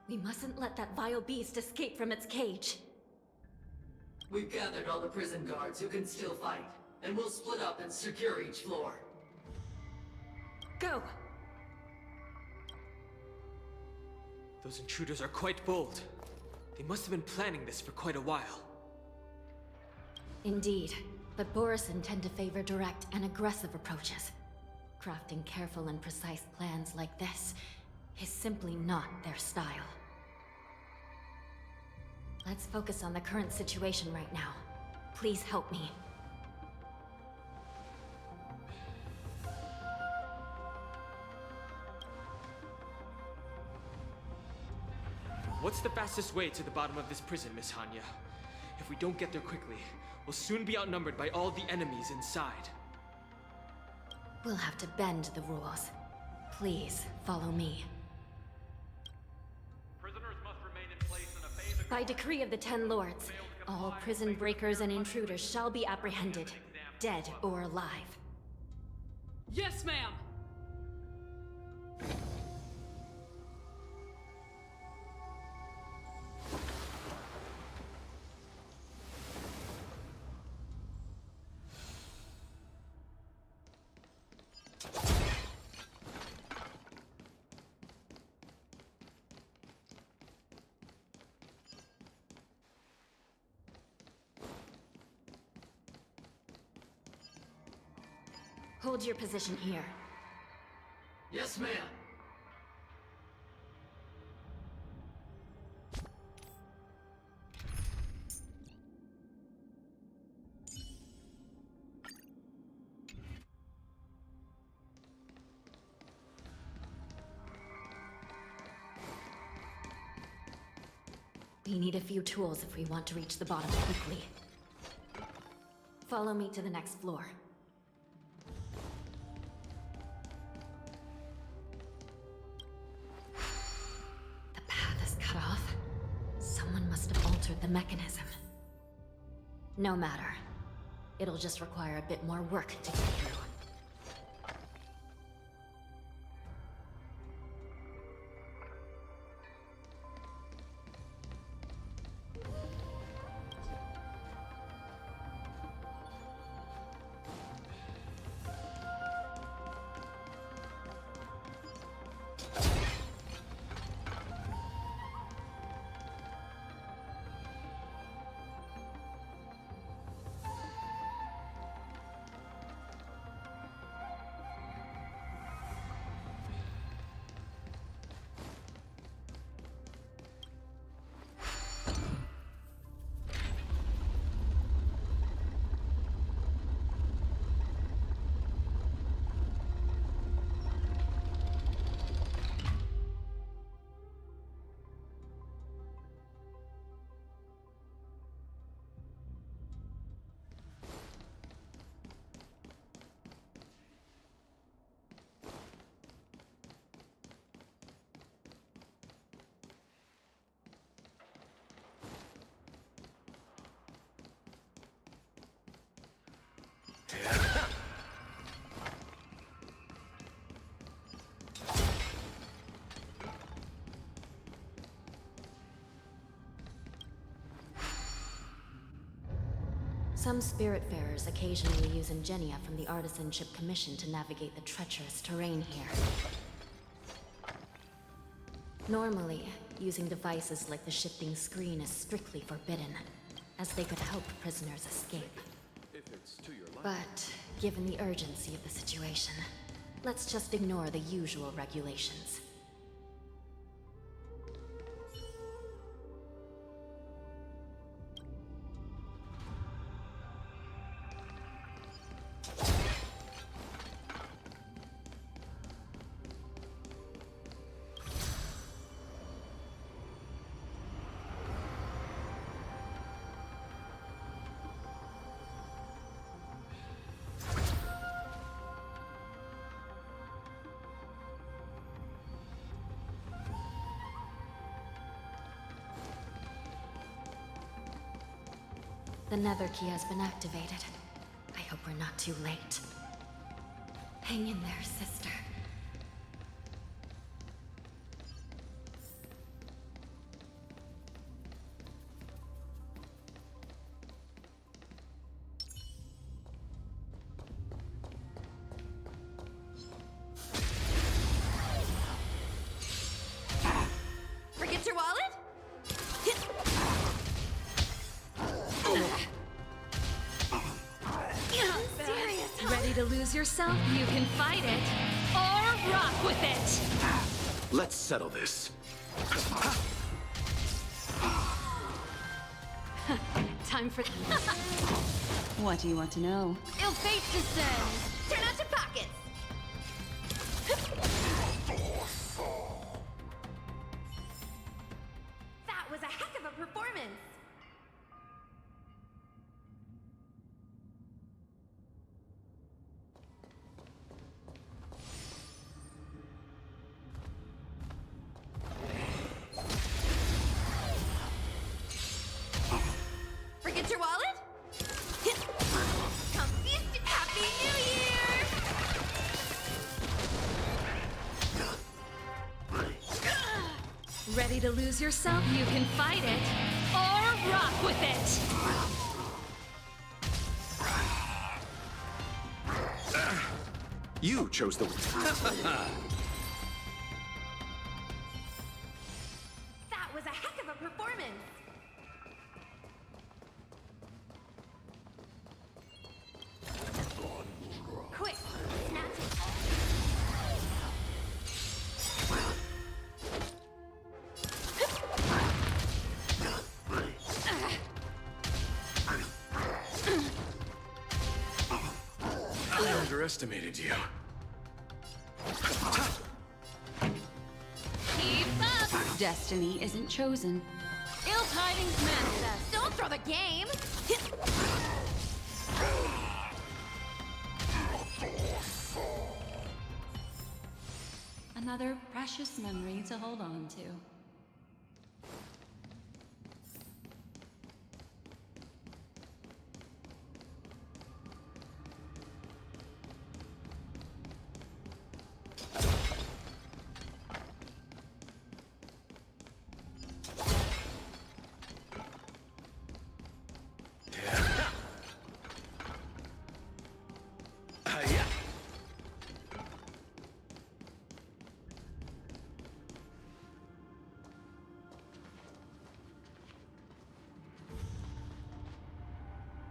We mustn't let that vile beast escape from its cage. We've gathered all the prison guards who can still fight, and we'll split up and secure each floor. Go! Those intruders are quite bold. They must have been planning this for quite a while. Indeed, but Borison tend to favor direct and aggressive approaches. Crafting careful and precise plans like this is simply not their style. Let's focus on the current situation right now. Please help me. What's the fastest way to the bottom of this prison, Miss Hanya? If we don't get there quickly, we'll soon be outnumbered by all the enemies inside. We'll have to bend the rules. Please, follow me. Prisoners must remain in place in a phase of... By decree of the Ten Lords, all prison breakers and intruders shall be apprehended, dead or alive. Yes, ma'am! Hold your position here. Yes, ma'am. We need a few tools if we want to reach the bottom quickly. Follow me to the next floor. The path is cut off. Someone must have altered the mechanism. No matter. It'll just require a bit more work to get through. Some Spiritfarers occasionally use ingenia from the Artisanship Commission to navigate the treacherous terrain here. Normally, using devices like the shifting screen is strictly forbidden, as they could help prisoners escape. But, given the urgency of the situation, let's just ignore the usual regulations. The nether key has been activated. I hope we're not too late. Hang in there, sister. Forget your wallet? Ready to lose yourself? You can fight it, or rock with it! Let's settle this. Time for... What do you want to know? Ill fate descends! Turn out your pockets! That was a heck of a performance! Forget your wallet? Come feast and Happy New Year! Ready to lose yourself? You can fight it, or rock with it! You chose the... That was a heck of a performance! Quick, snatch it all. I underestimated you. Keep up! Destiny isn't chosen. Ill tidings manifest! Don't throw the game! Another precious memory to hold on to.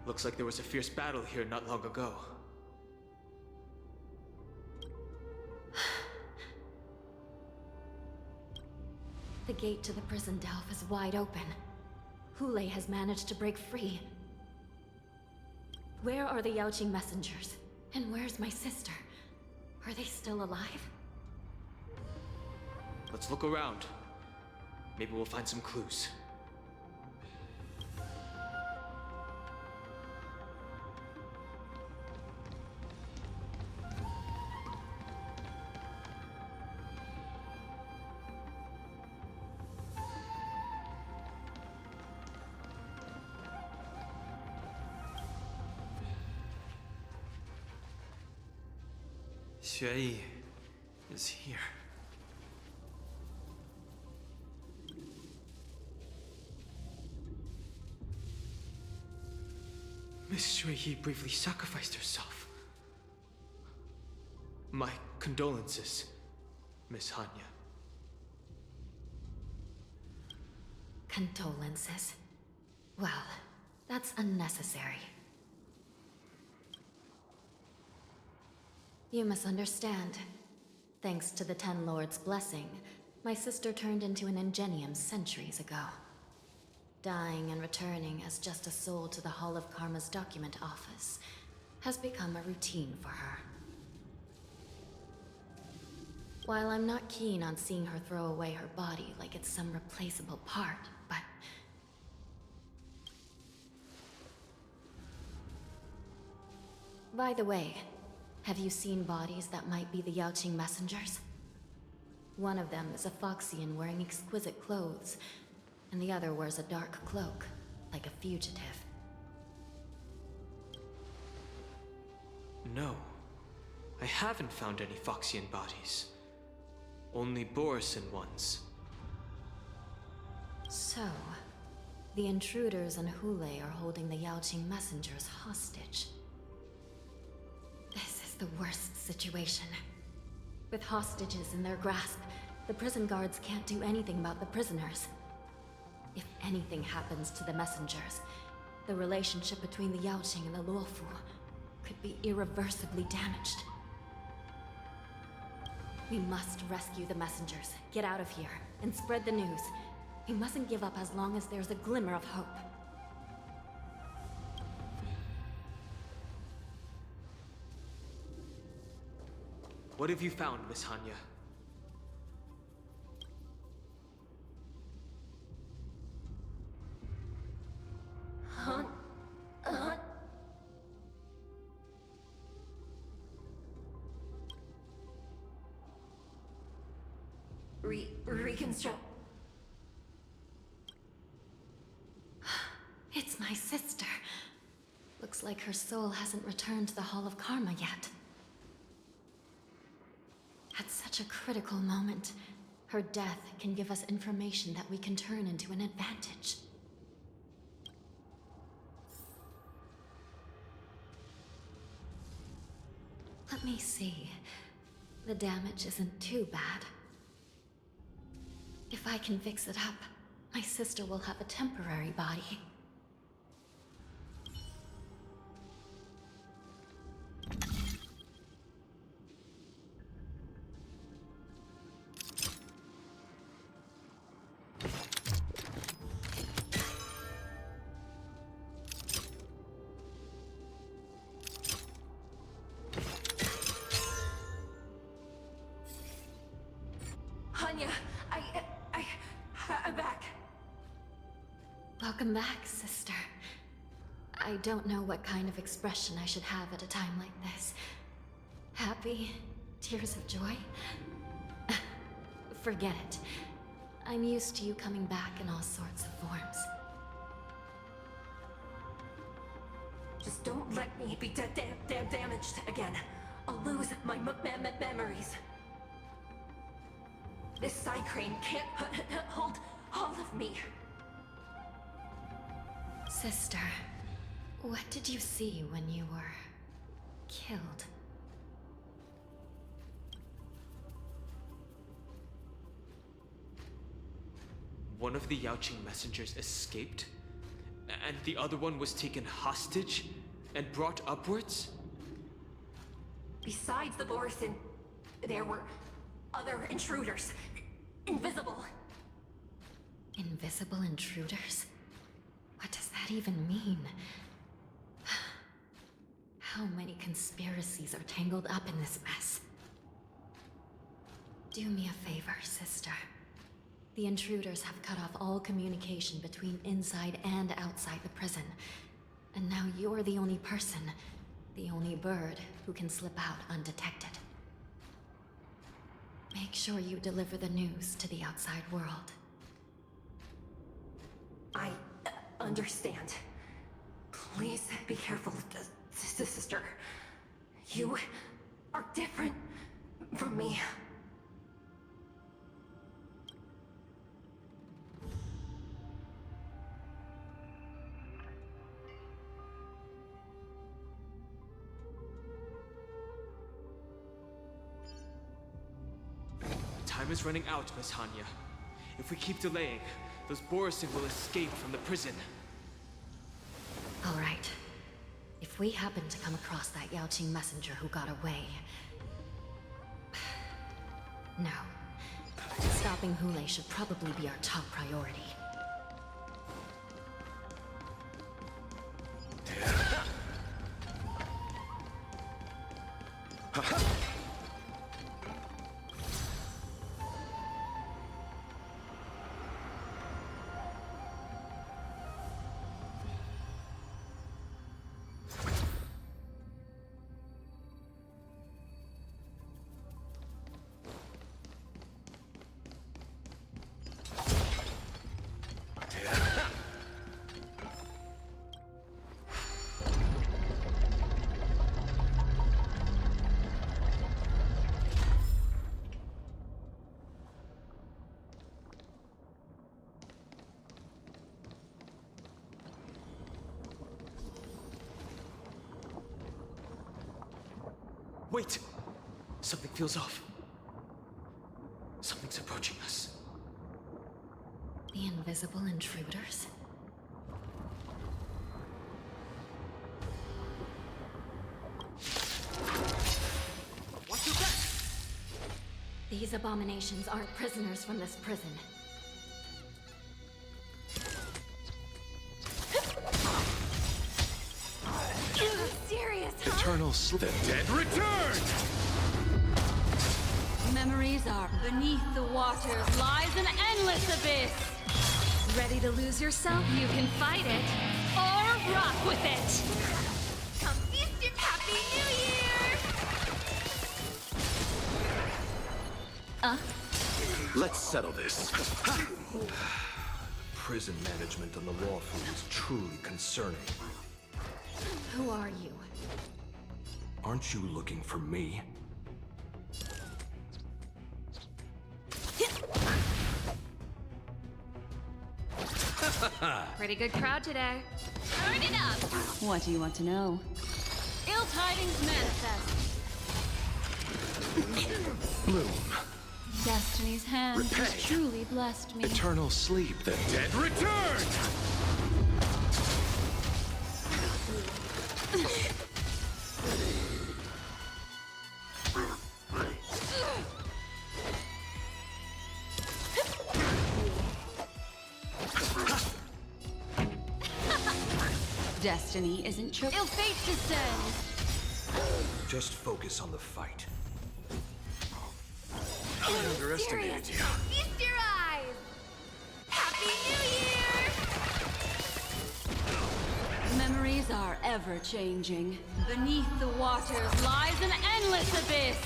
Looks like there was a fierce battle here not long ago. The gate to the prison delve is wide open. Hoolay has managed to break free. Where are the Yaoqing messengers? And where's my sister? Are they still alive? Let's look around. Maybe we'll find some clues. Xueyi is here. Miss Shuiyi briefly sacrificed herself. My condolences, Miss Hanya. Condolences? Well, that's unnecessary. You misunderstand. Thanks to the Ten Lords' blessing, my sister turned into an Ingenium centuries ago. Dying and returning as just a soul to the Hall of Karma's document office has become a routine for her. While I'm not keen on seeing her throw away her body like it's some replaceable part, but... By the way, have you seen bodies that might be the Yaoqing messengers? One of them is a Foxian wearing exquisite clothes, and the other wears a dark cloak, like a fugitive. No. I haven't found any Foxian bodies. Only Borisin ones. So, the intruders and Hoolay are holding the Yaoqing messengers hostage. This is the worst situation. With hostages in their grasp, the prison guards can't do anything about the prisoners. If anything happens to the messengers, the relationship between the Yaoqing and the Luofu could be irreversibly damaged. We must rescue the messengers, get out of here, and spread the news. We mustn't give up as long as there's a glimmer of hope. What have you found, Miss Hanya? Reconstruct. It's my sister. Looks like her soul hasn't returned to the Hall of Karma yet. At such a critical moment, her death can give us information that we can turn into an advantage. Let me see. The damage isn't too bad. If I can fix it up, my sister will have a temporary body. Hanya, I'm back. Welcome back, sister. I don't know what kind of expression I should have at a time like this. Happy? Tears of joy? Forget it. I'm used to you coming back in all sorts of forms. Just don't let me be damaged again. I'll lose my memories. This side crane can't hold all of me. Sister, what did you see when you were killed? One of the Yaoqing messengers escaped, and the other one was taken hostage and brought upwards? Besides the Borisin, there were other intruders. Invisible. Invisible intruders? What does that even mean? How many conspiracies are tangled up in this mess? Do me a favor, sister. The intruders have cut off all communication between inside and outside the prison. And now you're the only person, the only bird, who can slip out undetected. Make sure you deliver the news to the outside world. I understand. Please be careful, sister. You are different from me. Time is running out, Miss Hanya. If we keep delaying, those Borisin will escape from the prison. All right. If we happen to come across that Yaoqing messenger who got away... No. Stopping Hoolay should probably be our top priority. Wait! Something feels off. Something's approaching us. The invisible intruders? Watch your back! These abominations aren't prisoners from this prison. Serious, huh? Eternal slip. The dead return! Memories are beneath the waters lies an endless abyss. Ready to lose yourself? You can fight it or rock with it. Come feast your Happy New Year! Let's settle this. Prison management on the Lawful is truly concerning. Who are you? Aren't you looking for me? Pretty good crowd today. Turn it up! What do you want to know? Ill tidings manifest. Bloom. Destiny's hand has truly blessed me. Eternal sleep. The dead return! Destiny isn't chosen. Ill fate descends. Just focus on the fight. I underestimated you. Feast your eyes! Happy New Year! Memories are ever changing. Beneath the waters lies an endless abyss.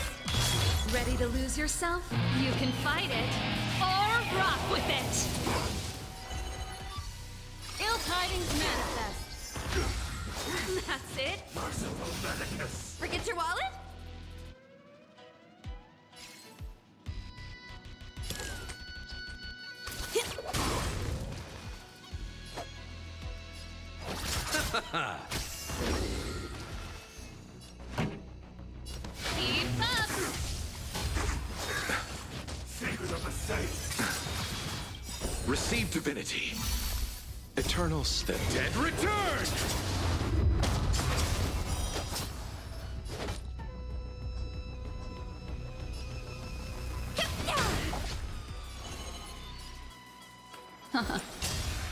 Ready to lose yourself? You can fight it or rock with it. Ill tidings manifest. That's it? Forget your wallet? Keep up! Secret of the saint. Receive divinity. Eternal the dead return!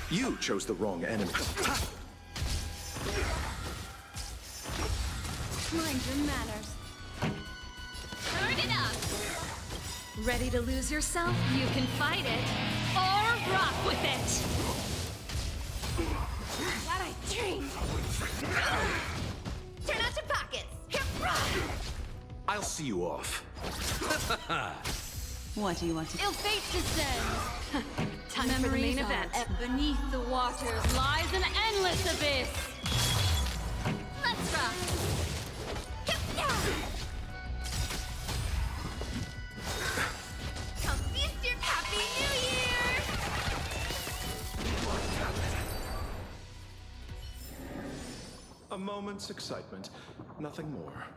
You chose the wrong enemy. Mind your manners. Turn it up! Ready to lose yourself? You can fight it or rock with it. What I dream! Turn out your pockets! I'll see you off. What do you want to... Ill fate descends. Time for the main event. Beneath the waters lies an endless abyss. Let's rock! Come feast your Happy New Year! A moment's excitement, nothing more.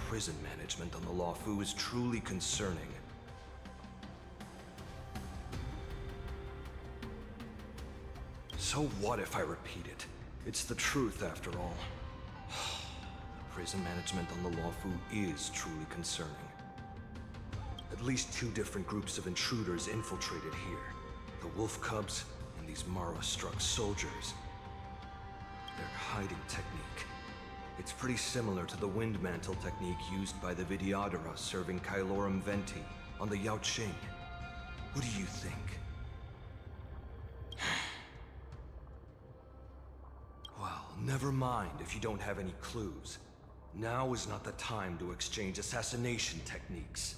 Prison management on the Lawfu is truly concerning. So what if I repeat it? It's the truth after all. The prison management on the Lawfu is truly concerning. At least 2 different groups of intruders infiltrated here. The Wolf Cubs and these Mara-struck soldiers. Their hiding technique. It's pretty similar to the wind mantle technique used by the Vidyadhara serving Kailorum Venti on the Yaoqing. What do you think? Well, never mind if you don't have any clues. Now is not the time to exchange assassination techniques.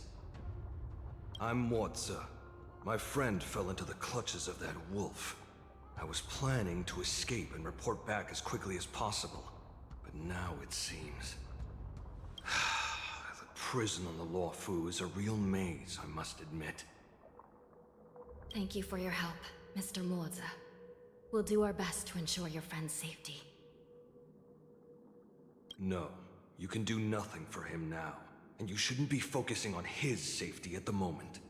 I'm Moza. My friend fell into the clutches of that wolf. I was planning to escape and report back as quickly as possible. But now it seems... the prison on the Lawfu is a real maze, I must admit. Thank you for your help, Mr. Moza. We'll do our best to ensure your friend's safety. No, you can do nothing for him now. And you shouldn't be focusing on his safety at the moment.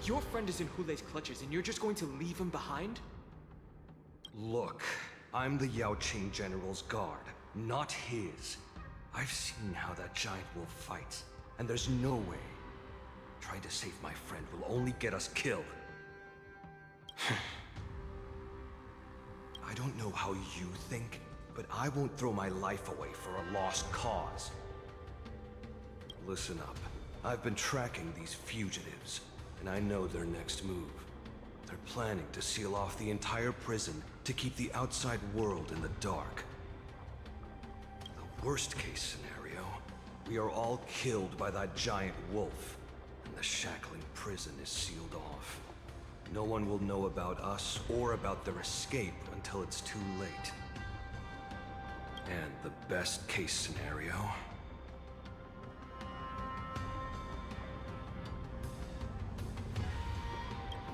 Your friend is in Hulay's clutches and you're just going to leave him behind? Look, I'm the Yaoqing General's guard, not his. I've seen how that giant wolf fights, and there's no way. Trying to save my friend will only get us killed. I don't know how you think, but I won't throw my life away for a lost cause. Listen up. I've been tracking these fugitives, and I know their next move. They're planning to seal off the entire prison to keep the outside world in the dark. The worst case scenario, we are all killed by that giant wolf, and the shackling prison is sealed off. No one will know about us or about their escape until it's too late. And the best case scenario...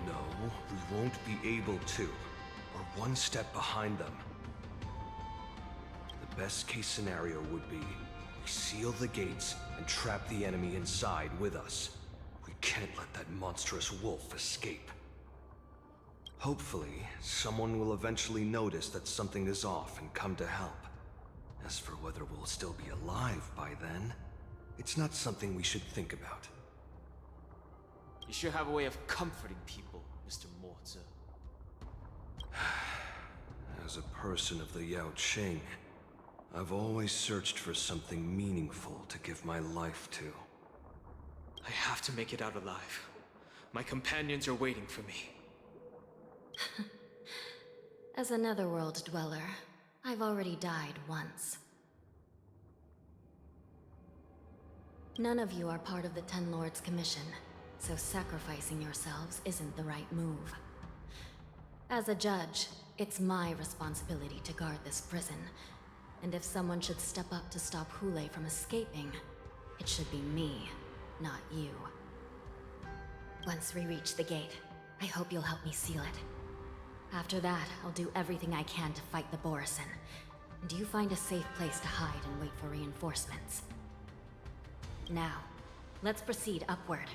No, we won't be able to. We're one step behind them. The best case scenario would be we seal the gates and trap the enemy inside with us. We can't let that monstrous wolf escape. Hopefully, someone will eventually notice that something is off and come to help. As for whether we'll still be alive by then, it's not something we should think about. You sure have a way of comforting people, Mr. Moza. As a person of the Yaoqing, I've always searched for something meaningful to give my life to. I have to make it out alive. My companions are waiting for me. As a netherworld dweller, I've already died once. None of you are part of the Ten Lords Commission, so sacrificing yourselves isn't the right move. As a judge, it's my responsibility to guard this prison, and if someone should step up to stop Hoolay from escaping, it should be me, not you. Once we reach the gate, I hope you'll help me seal it. After that, I'll do everything I can to fight the Borisin, and you find a safe place to hide and wait for reinforcements. Now, let's proceed upward.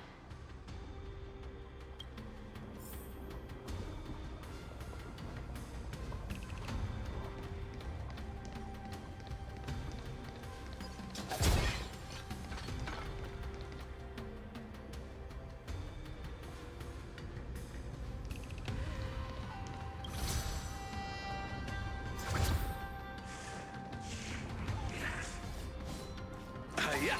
Yeah.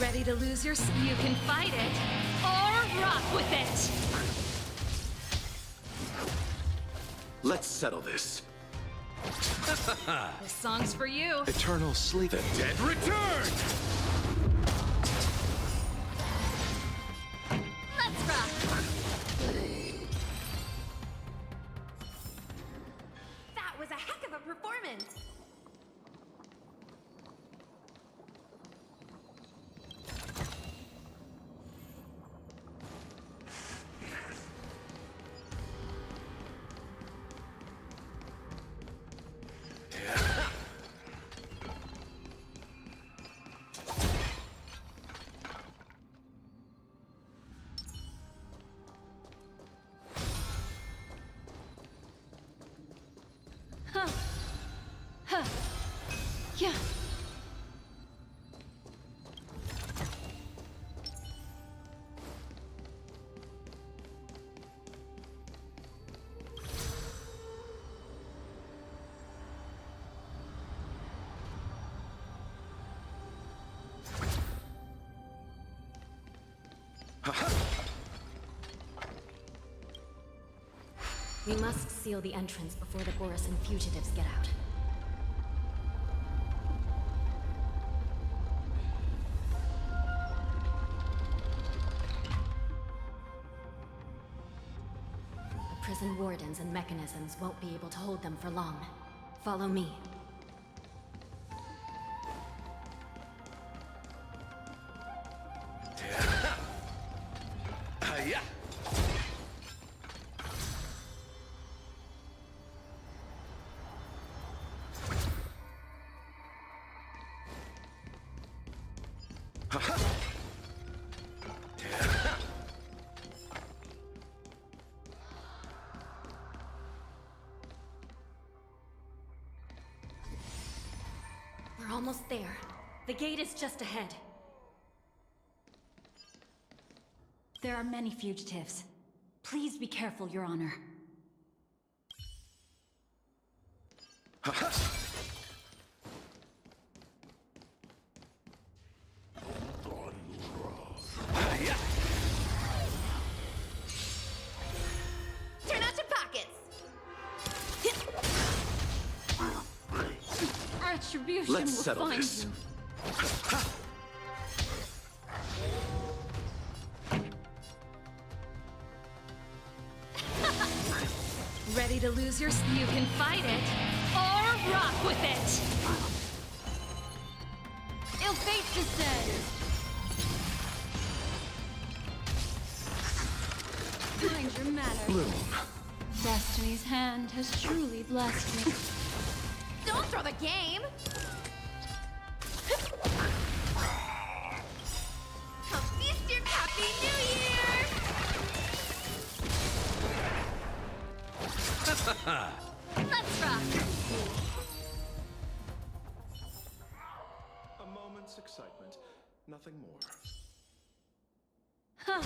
Ready to lose your... You can fight it, or rock with it! Let's settle this. This song's for you. Eternal sleep. The dead return! Let's rock! That was a heck of a performance! Huh. Huh. Yeah. We must seal the entrance before the Borisan fugitives get out. The prison wardens and mechanisms won't be able to hold them for long. Follow me. We're almost there. The gate is just ahead. There are many fugitives. Please be careful, Your Honor. Turn out your pockets! Retribution Let's will settle find this. you. Ready to lose your... You can fight it, or rock with it! Ill fate descends! Mind your manners. Bloom. Destiny's hand has truly blessed me. Don't throw the game! Come feast your Happy New Year! Let's rock! A moment's excitement, nothing more. Huh.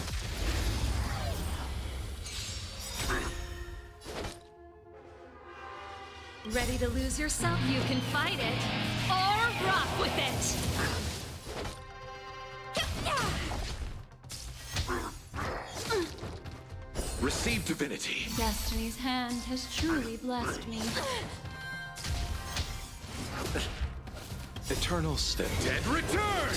Ready to lose yourself? You can fight it, or rock with it! Receive divinity. Destiny's hand has truly blessed me. Eternal step. Dead return!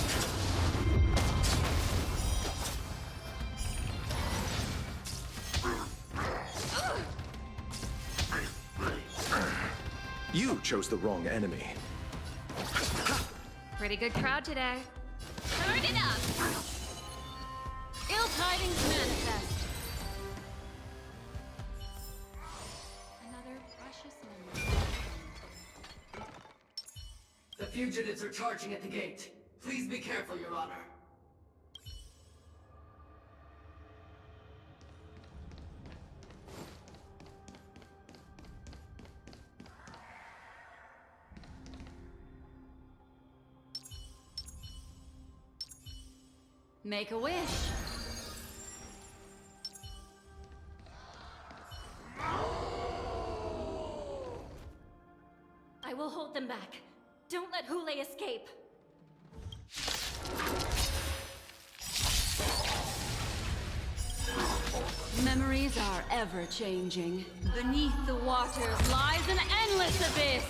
You chose the wrong enemy. Pretty good crowd today. Turn it up! Ill tidings manifest. Another precious memory. The fugitives are charging at the gate. Please be careful, Your Honor. Make a wish. I will hold them back. Don't let Hoolay escape. Memories are ever-changing. Beneath the waters lies an endless abyss.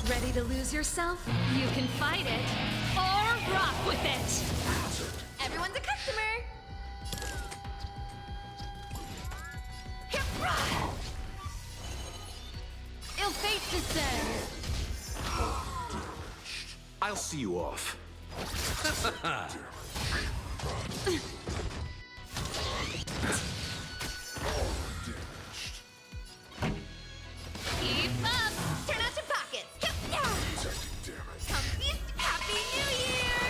Ready to lose yourself? You can fight it, or rock with it! Everyone's a customer! Ill fate descend! I'll see you off. Keep up! Turn out your pockets! Come feast! Happy New Year!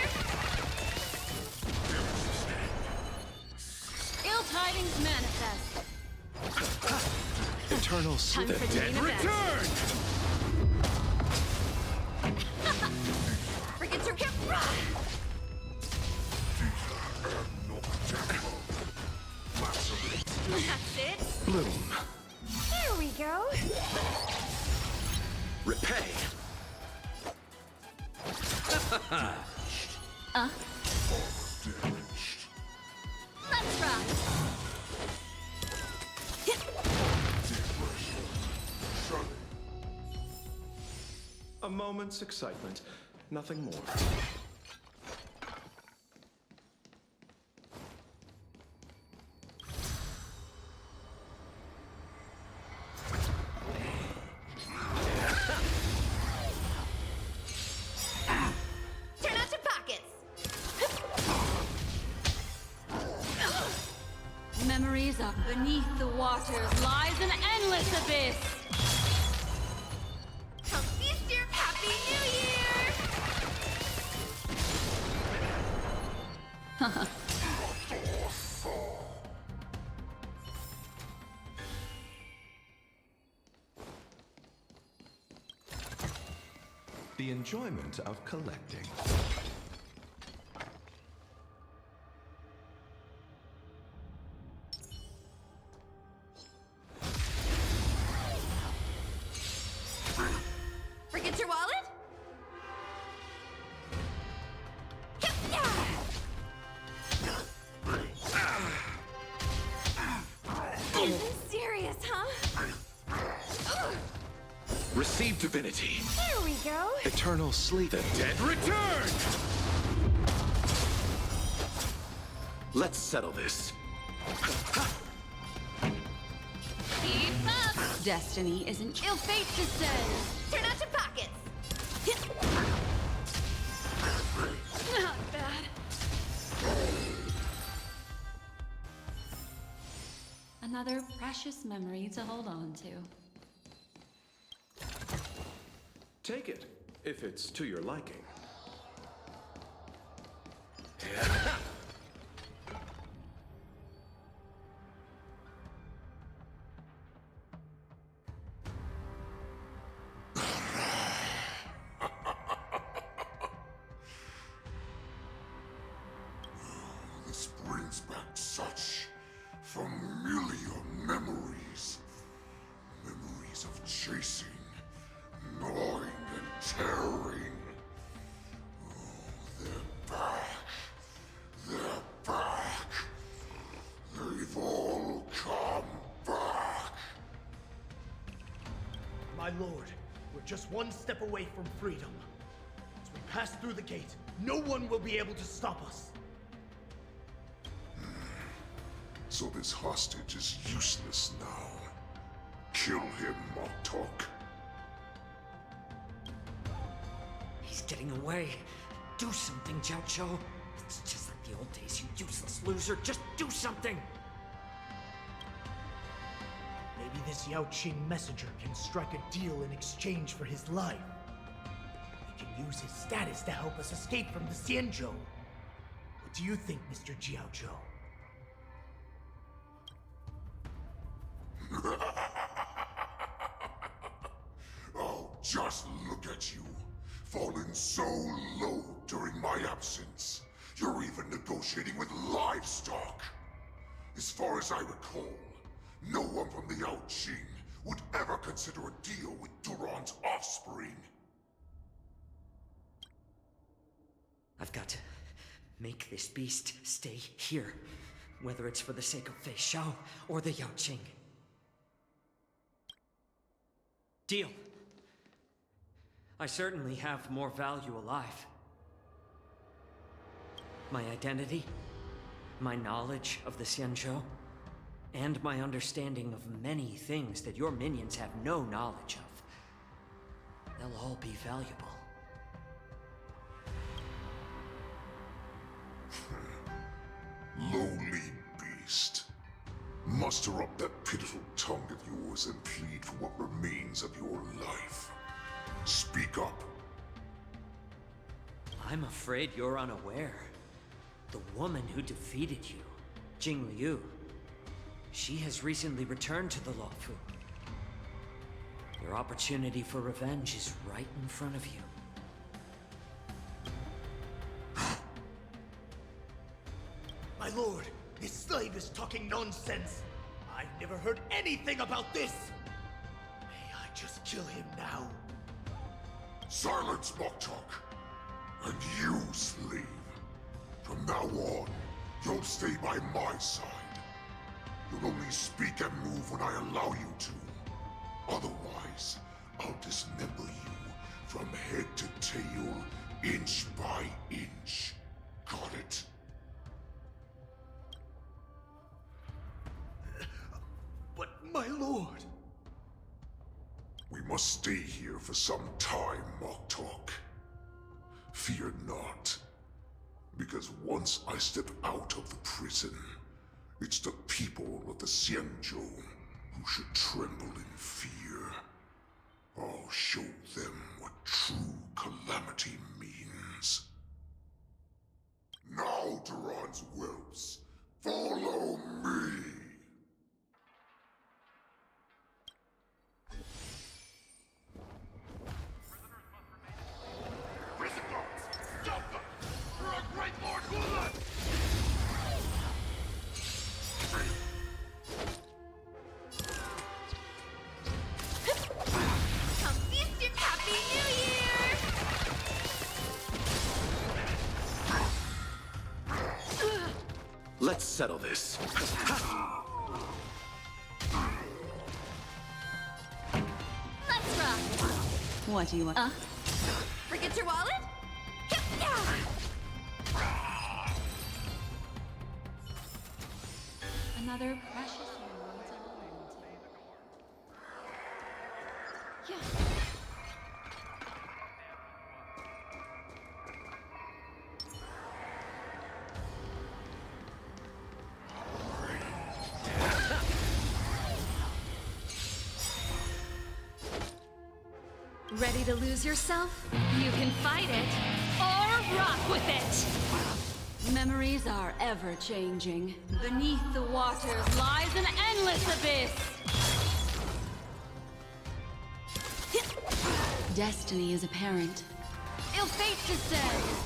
Ill tidings manifest. Eternal Time sleep. for the main event. Forget your hip! That's it! Bloom. There we go! Repay. Let's rock! A moment's excitement, nothing more. Turn out your pockets! Memories of beneath the waters lies an endless abyss. Come feast your Happy New Year! The enjoyment of collecting. Forget your wallet? Isn't serious, huh? Receive divinity. There we go. Eternal sleep. The dead return! Let's settle this. Keep up! Destiny isn't ill fate descends. Turn out your pockets! Not bad. Another precious memory to hold on to. Take it, if it's to your liking. This brings back such familiar memories. Memories of chasing, gnawing, and tearing. Oh, they're back. They're back. They've all come back. My lord, we're just one step away from freedom. As we pass through the gate, no one will be able to stop us. So this hostage is useless now. Kill him, Montauk. He's getting away. Do something, Jiao. It's just like the old days, you useless loser. Just do something! Maybe this Yao Qing messenger can strike a deal in exchange for his life. He can use his status to help us escape from the Xianzhou. What do you think, Mr. Jiaozhou? Oh, just look at you. Fallen so low during my absence. You're even negotiating with livestock. As far as I recall, no one from the Yao Qing would ever consider a deal with Duran's offspring. I've got to make this beast stay here. Whether it's for the sake of Fei Shao or the Yao Qing. Deal. I certainly have more value alive. My identity, my knowledge of the Xianzhou, and my understanding of many things that your minions have no knowledge of. They'll all be valuable. Lowly beast. Muster up that pitiful tongue of yours and plead for what remains of your life. Speak up. I'm afraid you're unaware. The woman who defeated you, Jing Liu, she has recently returned to the Luofu. Your opportunity for revenge is right in front of you. My lord, this slave is talking nonsense. I've never heard anything about this. May I just kill him now? Silence, Moktok. And you, slave. From now on, you'll stay by my side. You'll only speak and move when I allow you to. Otherwise, I'll dismember you from head to tail, inch by inch. Got it? But my lord... We must stay here for some time, Moktok. Fear not. Because once I step out of the prison, it's the people of the Xianzhou who should tremble in fear. I'll show them what true calamity means. Now, Duran's whelps, follow me! Prison guards, stop them! For our great Lord Hoolay! Come feast and Happy New Year! Let's settle this. Let's rock! What do you want? Forget your wallet? Another precious moment to hold on to. Yeah. Ready to lose yourself? You can fight it, or rock with it! Memories are ever changing. Beneath the waters lies an endless abyss! Destiny is apparent. Ill fate descends!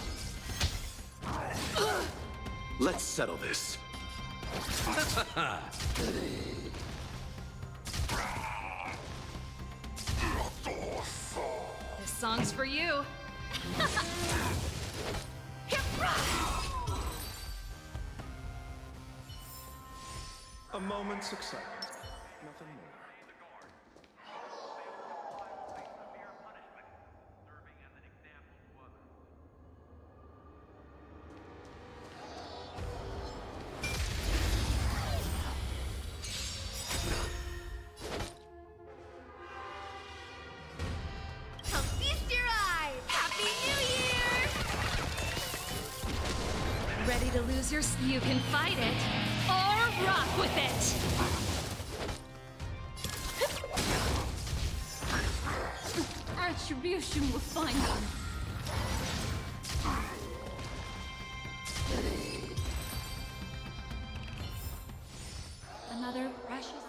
Let's settle this. This song's for you. A moment's excitement. Nothing more. Come feast your eyes! Happy New Year! Ready to lose your... You can fight it, or rock with it! Retribution will find them. Another precious moment.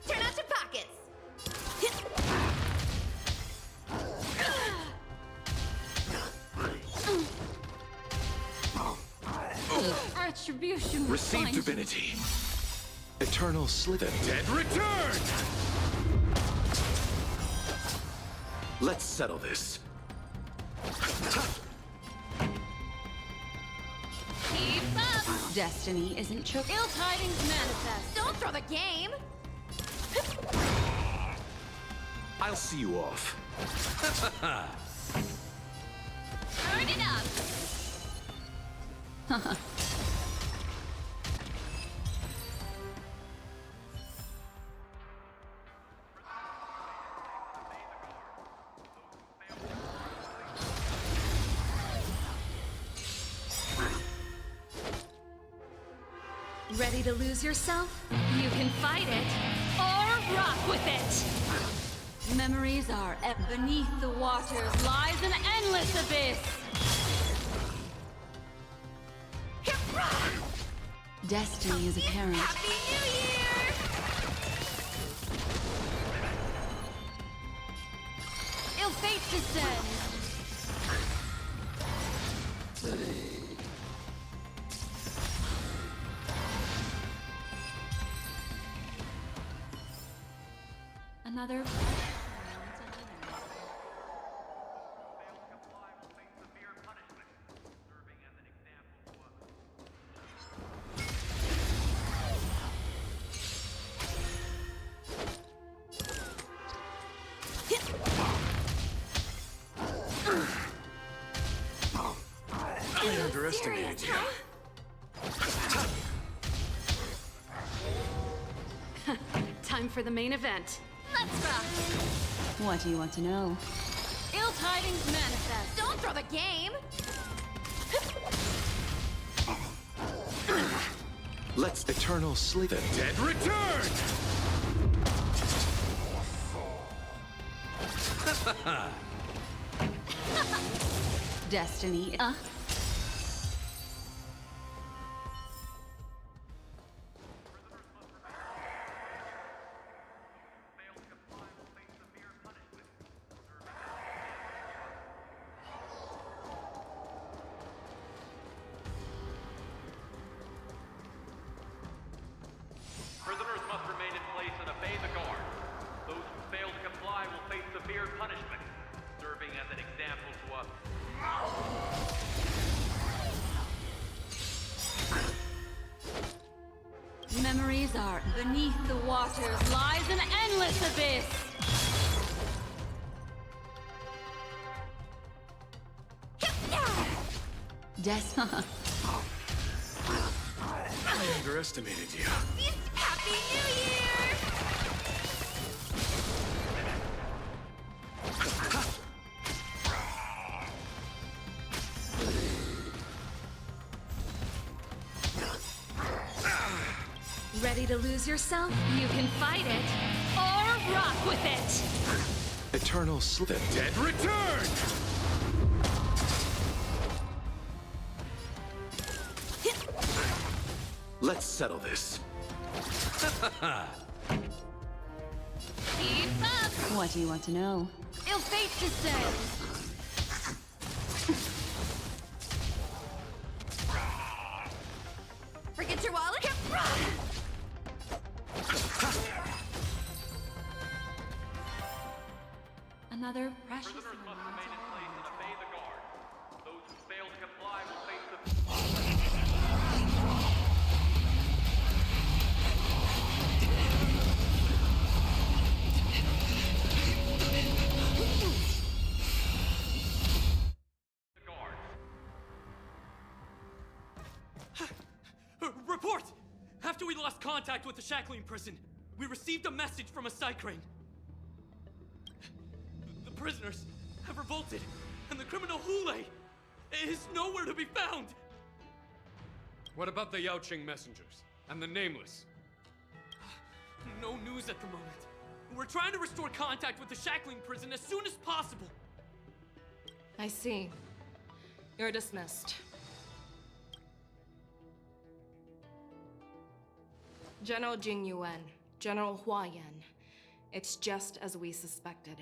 Turn out your pockets! Retribution will Receive find divinity. Eternal slither. Dead return! Let's settle this. Destiny isn't choke. Ill tidings manifest. Don't throw the game! I'll see you off. Turn it up! Ready to lose yourself? You can fight it, or rock with it! Memories are Beneath the waters lies an endless abyss! Destiny is apparent. Happy New Year! Ill fate descends. Another... I underestimated you. Time for the main event. Let's rock! What do you want to know? Ill tidings manifest. Don't throw the game! Let's eternal sleep. The dead return! Destiny. Prisoners must remain in place and obey the guard. Those who fail to comply will face severe punishment, serving as an example to us. Memories are beneath the waters lies an endless abyss! Destiny. I underestimated you. Happy New Year! Ready to lose yourself? You can fight it, or rock with it! Eternal sleep. The dead return! Let's settle this. Keep up! What do you want to know? Ill fate descends. Forget your wallet? Another precious... Prisoners must remain in place and obey the guard. Those who fail to comply will face the... Report! After we lost contact with the Shackling prison, we received a message from a Psycrane. The prisoners have revolted, and the criminal Hoolay is nowhere to be found! What about the Yaoqing messengers? And the Nameless? No news at the moment. We're trying to restore contact with the Shackling prison as soon as possible. I see. You're dismissed. General Jing Yuan, General Hua Yan. It's just as we suspected.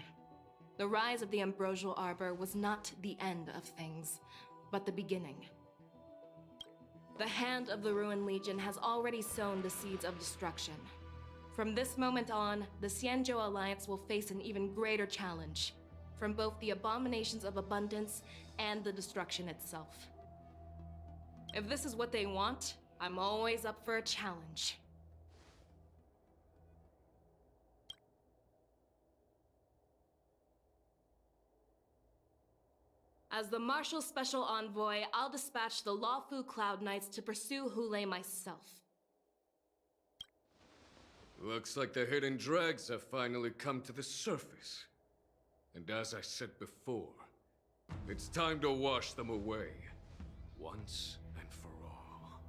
The rise of the Ambrosial Arbor was not the end of things, but the beginning. The hand of the Ruined Legion has already sown the seeds of destruction. From this moment on, the Xianzhou Alliance will face an even greater challenge, from both the abominations of abundance and the destruction itself. If this is what they want, I'm always up for a challenge. As the Marshal Special Envoy, I'll dispatch the Lawfu Cloud Knights to pursue Hoolay myself. Looks like the hidden dregs have finally come to the surface. And as I said before, it's time to wash them away, once and for all.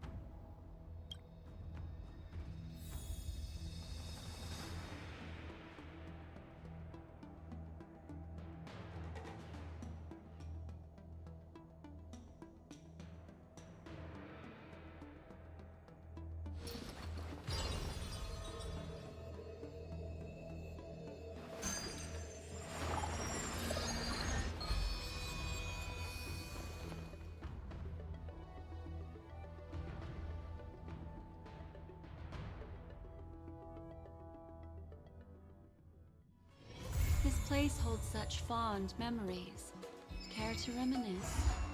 This place holds such fond memories. Care to reminisce?